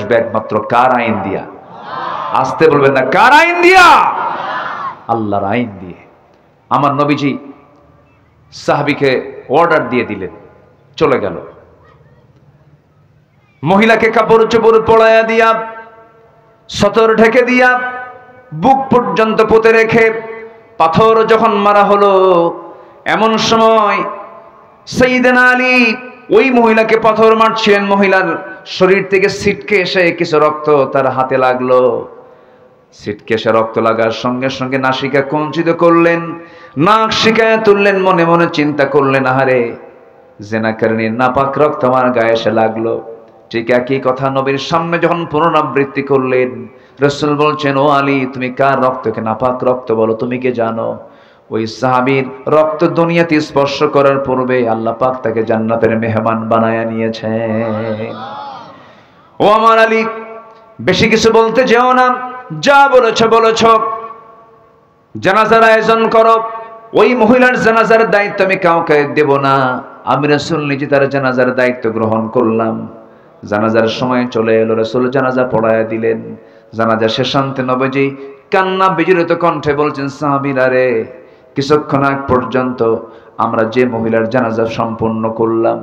বসবে একমাত্র কার আইন দিয়া? আসতে বলবেন না, কার আইন দিয়া? আল্লাহর আইন দিয়ে। আমার নবীজি সাহাবীকে অর্ডার দিয়ে দিলেন, চলে গেল। মহিলাকে কাপড় চোপড় পরাইয়া দিয়া, সতর ঢেকে দিয়া, বুক পর্যন্ত পুঁতে রেখে পাথর যখন মারা হলো, এমন সময় সাইয়েদনা আলী ওই মহিলাকে পাথর মারছিলেন। মহিলার শরীর থেকে ছিটকে এসে কিছু রক্ত তার হাতে লাগলো। ছিটকে এসে রক্ত লাগার সঙ্গে সঙ্গে নাসিকা কুঞ্চিত করলেন, নাক শিকায় তুললেন, মনে মনে চিন্তা করলেন, আহারে জেনাকারিনীর নাপাক রক্ত আমার গায়ে এসে লাগলো। ঠিক একই কথা নবীর সামনে যখন পুনরাবৃত্তি করলেন, রাসূল বলছেন, ও আলী, তুমি কার রক্তকে নাপাক রক্ত বলো? তুমি কি জানো? ওই সাহাবীর রক্ত দুনিয়াতে স্পর্শ করার পূর্বে আল্লাহ পাক তাকে জান্নাতের মেহমান বানায়া নিয়েছেন। ও আমার আলী, বেশি কিছু বলতে যেও না, যা বলেছ বলেছ। জানাজার আয়োজন করো। ওই মহিলার জানাজার দায়িত্ব আমি কাউকে দেব না, আমি রাসূল নিজে তার জানাজার দায়িত্ব গ্রহণ করলাম। জানাজার সময় চলে এলো, রাসূল জানাজা পড়ায়া দিলেন। জানাজা শেষান্তে নবীজি কান্না বিজড়িত কণ্ঠে বলছেন, সাহাবীরা রে, কিছুক্ষণ আগ পর্যন্ত আমরা যে মহিলার জানাজা সম্পন্ন করলাম,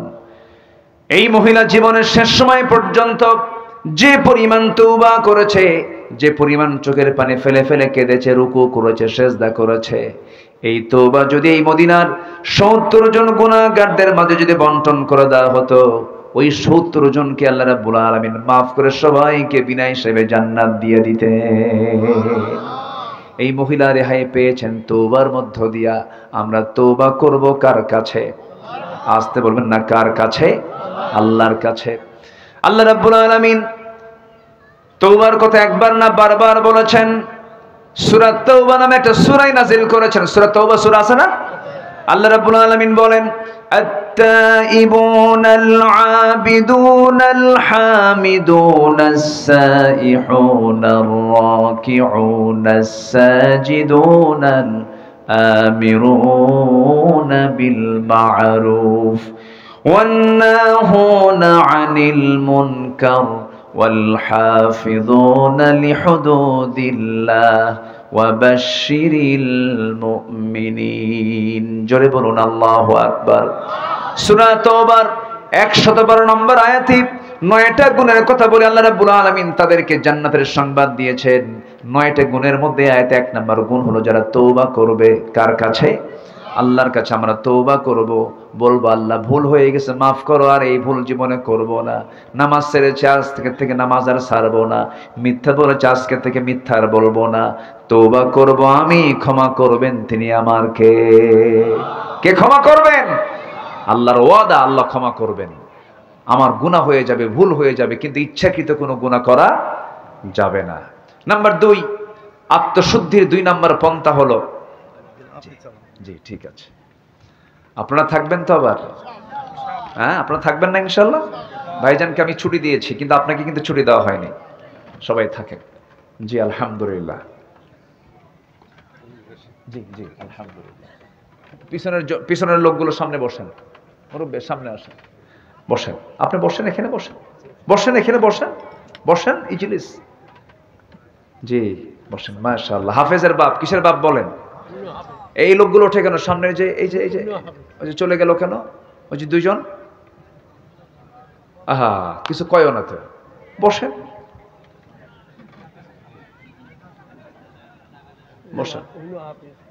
এই মহিলা জীবনের শেষ সময় পর্যন্ত যে পরিমাণ তওবা করেছে, যে পরিমাণ চোখের পানি ফেলে ফেলে কেঁদেছে, রুকু করেছে, সেজদা করেছে, এই তওবা যদি এই মদিনার ৭০ জন গুনাহগারদের মাঝে যদি বন্টন করে দেওয়া হতো, ওই ৭০ জনকে আল্লাহ রাব্বুল আলামিন মাফ করে সবাইকে বিনা হিসেবে জান্নাত দিয়ে দিতেন। এই মহিলা রেহাই পেয়েছেন তওবার মধ্য দিয়া। আমরা তওবা করব কার কাছে? আসতে বলবেন না, কার কাছে? আল্লাহর কাছে। আল্লাহ রাব্বুল আলামিন তওবার কথা একবার না বারবার বলেছেন। সূরা তাওবা নামে একটা সূরা নাযিল করেছেন। সূরা তাওবা সূরা আছে না? আল্লাহ রাব্বুল আলামিন বলেন, আত-তাইবুনাল আবিদুনাল হামিদুনাস সাইহুনার রাকিউনাস সাজিদুনাল আমিরুনা বিল মা'রুফ ওয়ান নাহুনা আনিল মুনকার والحافظون لحدود الله وبشر المؤمنين। জোরে বলুন আল্লাহু আকবার। সূরা তাওবার ১১২ নম্বর আয়াতে ৯টা গুণের কথা বলে আল্লাহ রাব্বুল আলামিন তাদেরকে জান্নাতের সংবাদ দিয়েছেন। ৯টা গুণের মধ্যে আয়াতে ১ নম্বর গুণ হলো যারা তওবা করবে। কার কাছে? আল্লাহর কাছে। আমরা তওবা করব, বলবো আল্লাহ ভুল হয়ে গেছে, মাফ করো, আর এই ভুল জীবনে করব না। নামাজ ছেড়েছে, আজ থেকে নামাজ আর ছাড়বো না। মিথ্যা বলেছে, আজকে থেকে মিথ্যা আর বলবো না। তওবা করব আমি, ক্ষমা করবেন তিনি আমার কে? কে ক্ষমা করবেন? আল্লাহর ওয়াদা, আল্লাহ ক্ষমা করবেন। আমার গুনাহ হয়ে যাবে, ভুল হয়ে যাবে, কিন্তু ইচ্ছাকৃত কোনো গুনাহ করা যাবে না। নাম্বার ২, আত্মশুদ্ধির ২ নম্বর পন্থা হলো, জি ঠিক আছে, আপনারা থাকবেন তো আবার? হ্যাঁ, আপনারা থাকবেন না ইনশাআল্লাহ? ভাইজানকে আমি ছুটি দিয়েছি, কিন্তু আপনাকে কিন্তু ছুটি দেওয়া হয়নি। সবাই থাকেন। জি আলহামদুলিল্লাহ। জি জি আলহামদুলিল্লাহ। পিছনের লোকগুলো সামনে বসেন, মুরব্বি সামনে আসেন, বসেন। আপনি বসেন, এখানে বসেন, বসেন, এখানে বসেন, বসেন, ইজলিস। জি বসেন। মাশাআল্লাহ। হাফেজের বাপ, কিসের বাপ বলেন? এই লোকগুলো ওঠে কেন সামনে? যে এই যে ওই যে চলে গেল কেন? ওই যে ২ জন, আহা কিছু কয়ও না তো, বসেন, বসেন।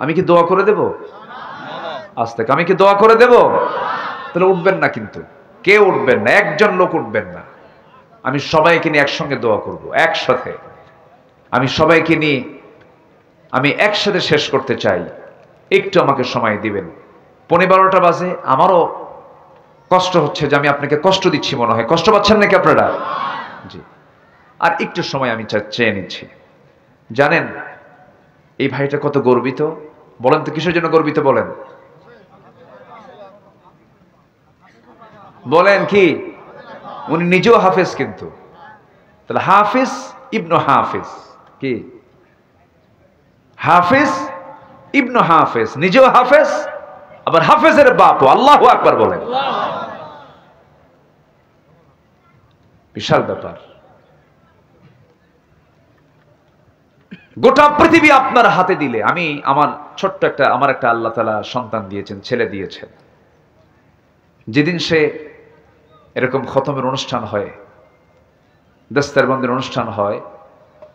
আমি কি দোয়া করে দেব? আজ থেকে আমি কি দোয়া করে দেব? তাহলে উঠবেন না, কিন্তু কেউ উঠবেন না, একজন লোক উঠবেন না। আমি সবাইকে নিয়ে একসঙ্গে দোয়া করব, একসাথে। আমি সবাইকে নিয়ে আমি একসাথে শেষ করতে চাই। একটু আমাকে সময় দিবেন। ১৫:১২ বাজে। আমারও কষ্ট হচ্ছে যে আমি আপনাকে কষ্ট দিচ্ছি মনে হয়। কষ্ট পাচ্ছেন নাকি আপনারা? জি। আর একটু সময় আমি চেয়ে নিচ্ছি। জানেন এই ভাইটা কত গর্বিত? বলেন তো কিসের জন্য গর্বিত? বলেন, বলেন কি? উনি নিজেও হাফেজ, কিন্তু তাহলে হাফিজ ইবনু হাফিজ, কি হাফিজ ইবনু হাফেজ, নিজেও হাফেজ, আবার হাফেজের বাপও। আল্লাহু আকবার বলেন। বিশাল ব্যাপার। গোটা পৃথিবী আপনার হাতে দিলে, আমার একটা আল্লাহ তাআলা সন্তান দিয়েছেন, ছেলে দিয়েছেন। যেদিন সে এরকম খতমের অনুষ্ঠান হয়, দস্তরবন্দির অনুষ্ঠান হয়,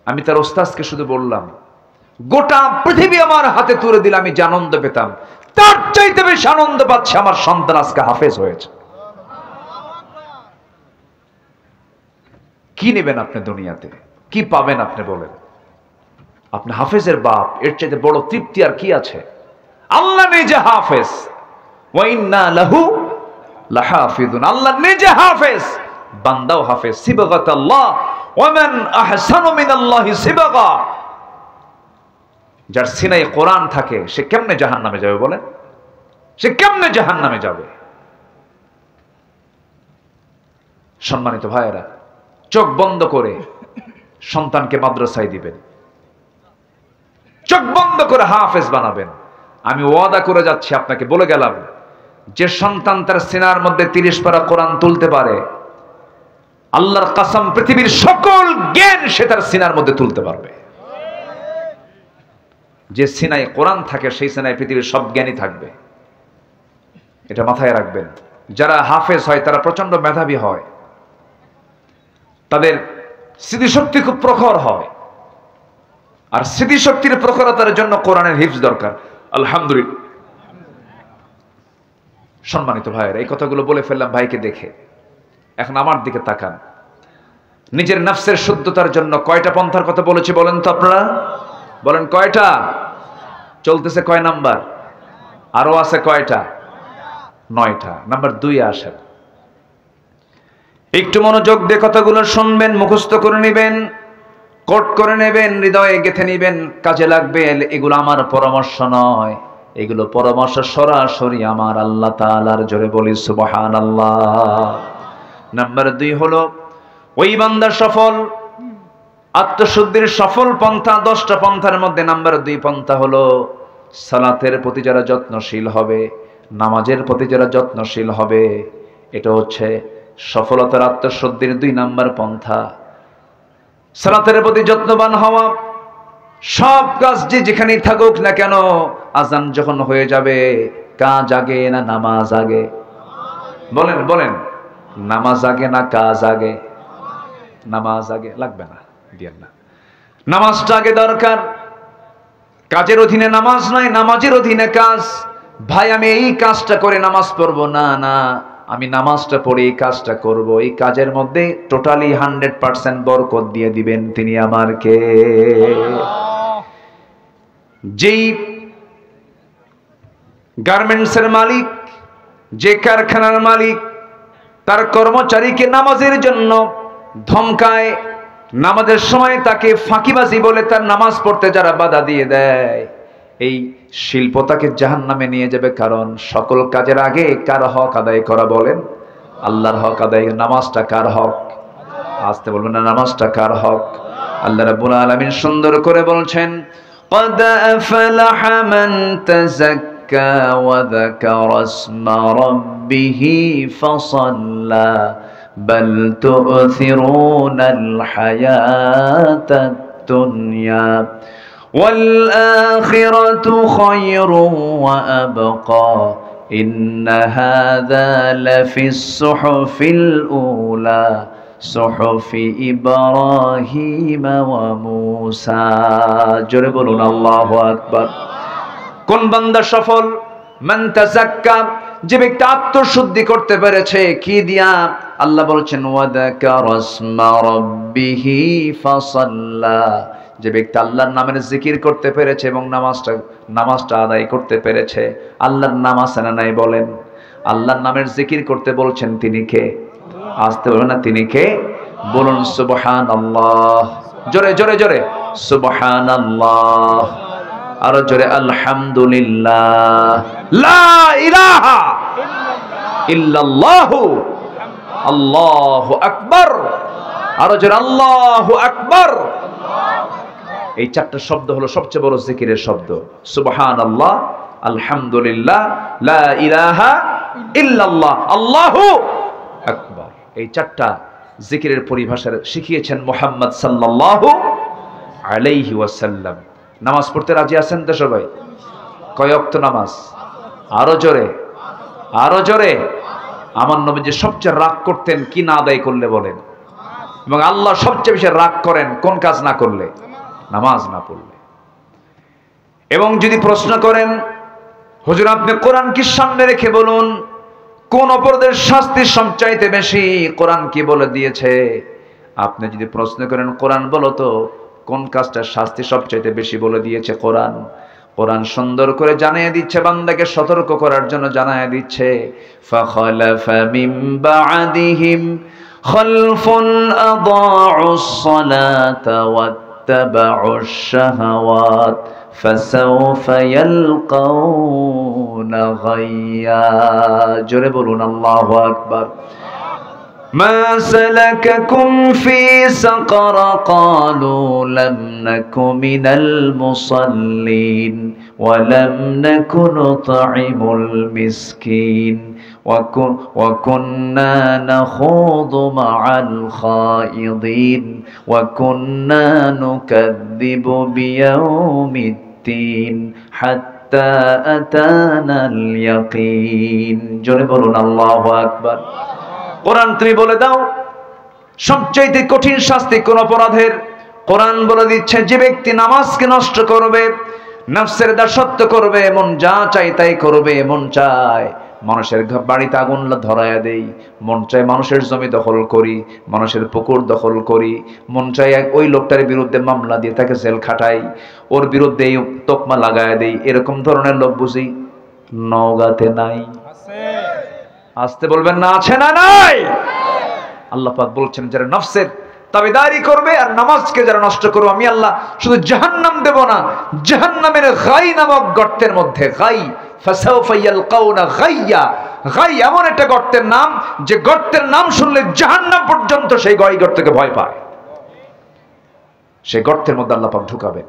আমি তার ওস্তাদকে শুধু বললাম, গোটা পৃথিবী আমার হাতে তুলে দিলে আমি যে আনন্দ পেতাম, তার চাইতে বেশি আনন্দ পাচ্ছে আমার সন্তান আজকে হাফেজ হয়েছে। কি নেবেন আপনি দুনিয়াতে? কি পাবেন আপনি বলেন? আপনি হাফেজের বাপ, এর চাইতে বড় তৃপ্তি আর কি আছে? আল্লাহ নিজে হাফেজ, ওয়া ইন্না লাহু লাহাফিজুন। আল্লাহ নিজে হাফেজ, বান্দাও হাফেজ। সিবগাতাল্লাহ ওয়া মান আহসানু মিনাল্লাহি সিবগা। যার সিনায় কোরআন থাকে সে কেমনে জাহান্নামে যাবে বলেন? সে কেমনে জাহান্নামে যাবে? সম্মানিত ভাইয়েরা, চোখ বন্ধ করে সন্তানকে মাদ্রাসায় দিবেন, চোখ বন্ধ করে হাফেজ বানাবেন। আমি ওয়াদা করে যাচ্ছি, আপনাকে বলে গেলাম, যে সন্তান তার সিনার মধ্যে 30 পারা কোরআন তুলতে পারে, আল্লাহর কসম পৃথিবীর সকল জ্ঞান সে তার সিনার মধ্যে তুলতে পারবে। যে সিনায় কোরআন থাকে সেই সিনায় পৃথিবীর সব জ্ঞানই থাকবে, এটা মাথায় রাখবেন। যারা হাফেজ হয় তারা প্রচন্ড মেধাবী হয়, তাদের স্মৃতিশক্তি খুব প্রখর হয়, আর স্মৃতিশক্তির প্রখরতার জন্য কোরআনের হিফজ দরকার। আলহামদুলিল্লাহ। সম্মানিত ভাইয়েরা, এই কথাগুলো বলে ফেললাম ভাইকে দেখে। এখন আমার দিকে তাকান। নিজের নফসের শুদ্ধতার জন্য কয়টা পন্থার কথা বলেছি বলেন তো আপনারা? বলেন কয়টা? চলতেছে কয় নাম্বার? আরো আছে কয়টা? 9টা। নাম্বার 2 আসেন। একটু মনোযোগ দিয়ে কথাগুলো শুনবেন, মুখস্থ করে নেবেন, কোট করে নেবেন, হৃদয়ে গেঁথে নেবেন, কাজে লাগবে। এগুলো আমার পরামর্শ নয়, এগুলো পরামর্শ সরাসরি আমার আল্লাহ তাআলার। জোরে বলি সুবহানাল্লাহ। নাম্বার 2 হলো ওই বান্দা সফল, আত্মশুদ্ধির সফল পন্থা 10টা পন্থার মধ্যে নাম্বার 2 পন্থা হলো সালাতের প্রতি যারা যত্নশীল হবে, নামাজের প্রতি যারা যত্নশীল হবে। এটা হচ্ছে সফলতার আত্মশুদ্ধির 2 নাম্বার পন্থা। সালাতের প্রতি যত্নবান হওয়া। সব কাজ যেখানেই থাকুক না কেন, আজান যখন হয়ে যাবে, কাজ আগে না নামাজ আগে? বলেন বলেন, নামাজ আগে না কাজ আগে? নামাজ আগে। লাগবে না, দিয়েন না। নামাজটা আগে দরকার। কাজের অধীনে নামাজ নয়, নামাজের অধীনে কাজ। ভাই আমি এই কাজটা করে নামাজ পড়বো না, না আমি নামাজটা পড়ে এই কাজটা করব, এই কাজের মধ্যে টোটালি 100% বরকত দিয়ে দিবেন তিনি আমার কে? যেই গার্মেন্টসের মালিক, যে কারখানার মালিক তার কর্মচারীকে নামাজের জন্য ধমকায়, নামাজের সময় তাকে ফাঁকিবাজি বলে তার নামাজ পড়তে যারা বাধা দিয়ে দেয়, এই শিল্প তাকে জাহান্নামে নিয়ে যাবে। কারণ সকল কাজের আগে কার হক আদায় করা? বলেন আল্লাহর হক আদায়। নামাজটা কার হক? আসতে বলবেন না, নামাজটা কার হক? আল্লাহ রাব্বুল আলামিন সুন্দর করে বলছেন, قد أفلح من تزكى وذكر اسم ربه فصلى بل تؤثرون الحياة الدنيا والآخرة خير وأبقى إن هذا لفي الصحف الأولى صحف إبراهيم وموسى। জোরে বলুন আল্লাহু আকবার। কোন বান্দা সফল? মান তাযাক্কা, যে ব্যক্তি আত্মশুদ্ধি করতে পেরেছে। কি দিয়া? আল্লাহ বলছেন ওয়াযাকারা ইসমা রাব্বিহি ফাসাল্লা, যে ব্যক্তি আল্লাহর নামের জিকির করতে পেরেছে এবং নামাজটা আদায় করতে পেরেছে। আল্লাহর নাম আছে না নাই বলেন? আল্লাহর নামের জিকির করতে বলছেন তিনি কে? আসতে বলবেন না, তিনি কে? বলুন সুবহানাল্লাহ। জোরে জোরে জোরে সুবহানাল্লাহ। আরো জোরে আলহামদুলিল্লাহ। লা ইলাহা ইল্লাল্লাহু আল্লাহু আকবার। আরো জোরে আল্লাহু আকবার। এই 4টা শব্দ হলো সবচেয়ে বড় জিকিরের শব্দ। সুবহানাল্লাহ, আলহামদুলিল্লাহ, লা ইলাহা ইল্লাল্লাহ, আল্লাহু আকবার। এই 4টা জিকিরের পরিভাষা শিখিয়েছেন মুহাম্মদ সাল্লাল্লাহু আলাইহি ওয়াসাল্লাম। নামাজ পড়তে রাজি আছেন তো সবাই? কয় ওয়াক্ত নামাজ? আরো জোরে, আরো জোরে। আমার নবীজি সবচেয়ে রাগ করতেন কি না আদায় করলে বলেন? এবং আল্লাহ সবচেয়ে বেশি রাগ করেন কোন কাজ না করলে? নামাজ না পড়লে। এবং যদি প্রশ্ন করেন হুজুর আপনি কোরআন কি সামনে রেখে বলুন কোন অপরাধের শাস্তি সবচাইতে বেশি, কোরআন কি বলে দিয়েছে? আপনি যদি প্রশ্ন করেন কোরআন বলো তো কোন কাজটার শাস্তি সবচাইতে বেশি বলে দিয়েছে কোরআন, কোরআন সুন্দর করে জানিয়ে দিচ্ছে, বান্দাকে সতর্ক করার জন্য জানিয়ে দিচ্ছে, ফাখালাফা মিন বা'দিহিম খালফুন আদাউস সালাতা ওয়াত্তাবাউশ শাহাওয়াত ফাসাউফা ইয়ালকাউনা গায়্যা। জোরে বলুন আল্লাহু আকবার। মা সালাকাকুম ফি সাকার ক্বালু লাম নাকু মিনাল মুসাল্লিন ওয়া লাম নাকু নুতঈমুল মিসকিন ওয়া কুন্না নাখুযু মা'আল খায়িদিন ওয়া কুন্না নুকাযযিবু বিয়াউমিদ্দিন হাত্তা আতানাল ইয়াকিন। জোরে বলুন আল্লাহু আকবার। কোরআন তুমি বলে দাও সবচেয়ে কঠিন শাস্তি কোন অপরাধের? কোরআন বলে দিচ্ছে যে ব্যক্তি নামাজকে নষ্ট করবে, নফসের দাসত্ব করবে, মন যা চাই তাই করবে, মন চায় মানুষের বাড়িতে আগুন ধরায়া দেই, মন চায় মানুষের জমি দখল করি, মানুষের পুকুর দখল করি, মন চায় ওই লোকটার বিরুদ্ধে মামলা দিয়ে তাকে জেল খাটাই, ওর বিরুদ্ধে তোকমা লাগায়া দেই, এরকম ধরনের লোক বুঝি নওগাঁতে নাই? আসতে বলবেন না আছে না নাই? আল্লাহ পাক বলছেন যারা নফসের তাবেদারি করবে আর নামাজকে যারা নষ্ট করবে আমি আল্লাহ শুধু জাহান্নাম দেব না, জাহান্নামের গাই নামক গর্তের মধ্যে, গাই ফাসাউফা ইয়ালকাউনা গায়্যা, গাই এমন একটা গর্তের নাম যে গর্তের নাম শুনলে জাহান্নাম পর্যন্ত সেই গর্তকে ভয় পায়। সেই গর্তের মধ্যে আল্লাহ পাক ঢুকাবেন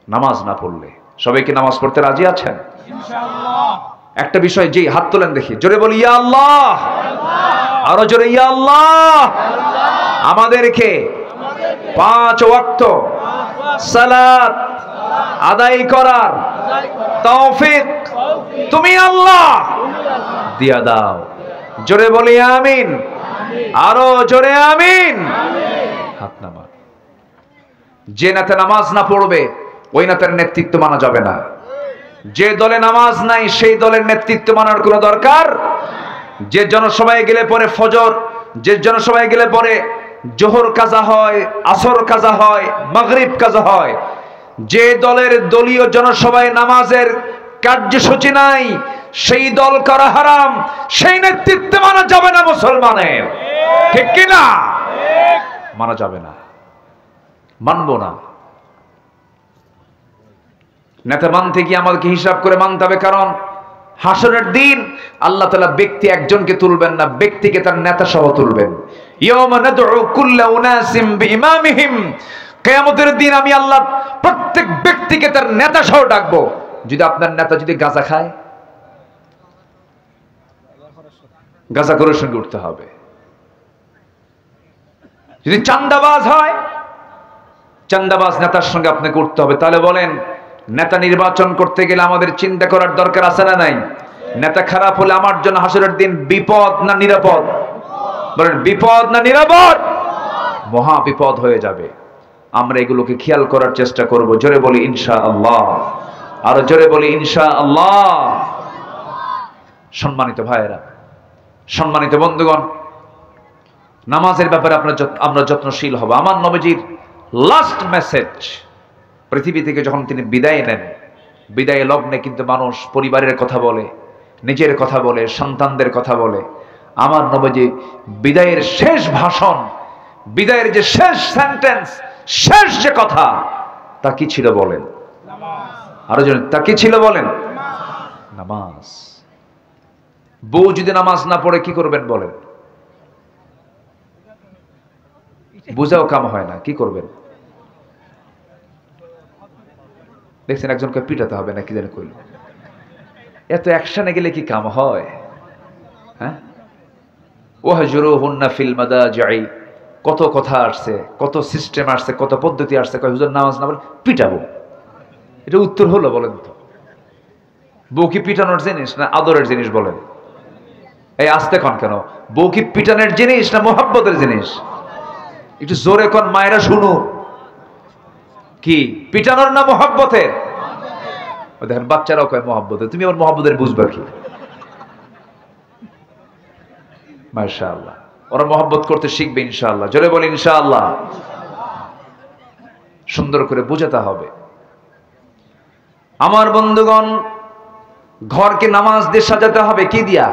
নামাজ না পড়লে। সবাই কি নামাজ পড়তে রাজি আছেন? ইনশাআল্লাহ। একটা বিষয় জি হাত তোলেন দেখি, জোরে বলি ইয়া আল্লাহ, আরো জোরে ইয়া আল্লাহ। আমাদেরকে 5 ওয়াক্ত সালাত আদায় করার তৌফিক তুমি আল্লাহ দিয়া দাও। জোরে বলি আমিন, আরো জোরে আমিন। হাত নামা। যে নেতা নামাজ না পড়বে ওই নেতার নেতৃত্ব মানা যাবে না। যে দলে নামাজ নাই সেই দলের নেতৃত্ব মানার কোনো দরকার। যে জনসভায় গেলে পরে ফজর, যে জনসভায় গেলে পরে জোহর কাজা হয়, আসর কাজা হয়, মাগরিব কাজা হয়, যে দলের দলীয় জনসভায় নামাজের কার্যসূচি নাই সেই দল করা হারাম, সেই নেতৃত্ব মানা যাবে না মুসলমানের। ঠিক কিনা? মানা যাবে না, মানবো না। নেতা মানতে গিয়ে আমাদেরকে হিসাব করে মানতে হবে, কারণ হাসরের দিন আল্লাহ তাআলা ব্যক্তি একজনকে তুলবেন না, ব্যক্তিকে তার নেতা সহ তুলবেন। ইয়াওমা নাদউ কুল্লা উনাসিম বিইমামিহিম, কিয়ামতের দিন আমি আল্লাহ প্রত্যেক ব্যক্তিকে তার নেতা সহ ডাকবো। যদি আপনার নেতা যদি গাঁজা খায়, গাঁজাখোরের সঙ্গে উঠতে হবে। যদি চাঁদাবাজ হয়, চাঁদাবাজ নেতার সঙ্গে আপনাকে উঠতে হবে। তাহলে বলেন নেতা নির্বাচন করতে গেলে আমাদের চিন্তা করার দরকার আছে না নাই? নেতা খারাপ হলে আমার জন্য হাসরের দিন বিপদ না নিরাপদ? বলেন বিপদ না নিরাপদ? মহা বিপদ হয়ে যাবে। আমরা এগুলোকে খেয়াল করার চেষ্টা করব। জোরে বলি ইনশাআল্লাহ, আর জোরে বলি ইনশাআল্লাহ। সম্মানিত ভাইয়েরা, সম্মানিত বন্ধুগণ, নামাজের ব্যাপারে আমরা যত্নশীল হব। আমার নবীজির লাস্ট মেসেজ, পৃথিবী থেকে যখন তিনি বিদায় নেন, বিদায় লগ্নে কিন্তু মানুষ পরিবারের কথা বলে, নিজের কথা বলে, সন্তানদের কথা বলে। আমার নবীজি বিদায়ের শেষ ভাষণ, বিদায়ের যে শেষ সেন্টেন্স, শেষ যে কথা, তা কি ছিল বলেন? আরো জন তা কি ছিল বলেন? নামাজ। বউ যদি নামাজ না পড়ে কি করবেন বলেন? বুঝাও কাম হয় না, কি করবেন? দেখছেন একজনকে পিটাতে হবে না কি জানি কইল। এত অ্যাকশনে গেলে কি কাম হয়? হ্যাঁ, ওয়াহজুরুহুন্না ফিল মাদাজি'i, কত কথা আসছে, কত সিস্টেম আসছে, কত পদ্ধতি আসছে, কয় হুজুর নামাজ না পড়লে পিটাবো। এটা উত্তর হলো বলেন তো? বউ কি পিটানোর জিনিস না আদরের জিনিস বলেন? এই আসতে কন কেন? বউ কি পিটানোর জিনিস না মোহাব্বতের জিনিস? একটু জোরে কোন মায়েরা শুনুন। কি পিটানোর না মোহাব্বতের? দেখেন বাচ্চারাও কয় মোহাব্বতের। তুমি আমার মোহাব্বতের বুঝবা কি? মাশাআল্লাহ, ওরা মোহাব্বত করতে শিখবে ইনশাআল্লাহ। জোরে বলি ইনশাআল্লাহ। সুন্দর করে বোঝাতে হবে। আমার বন্ধুগণ, ঘরকে নামাজ দিয়ে সাজাতে হবে কি দিয়া?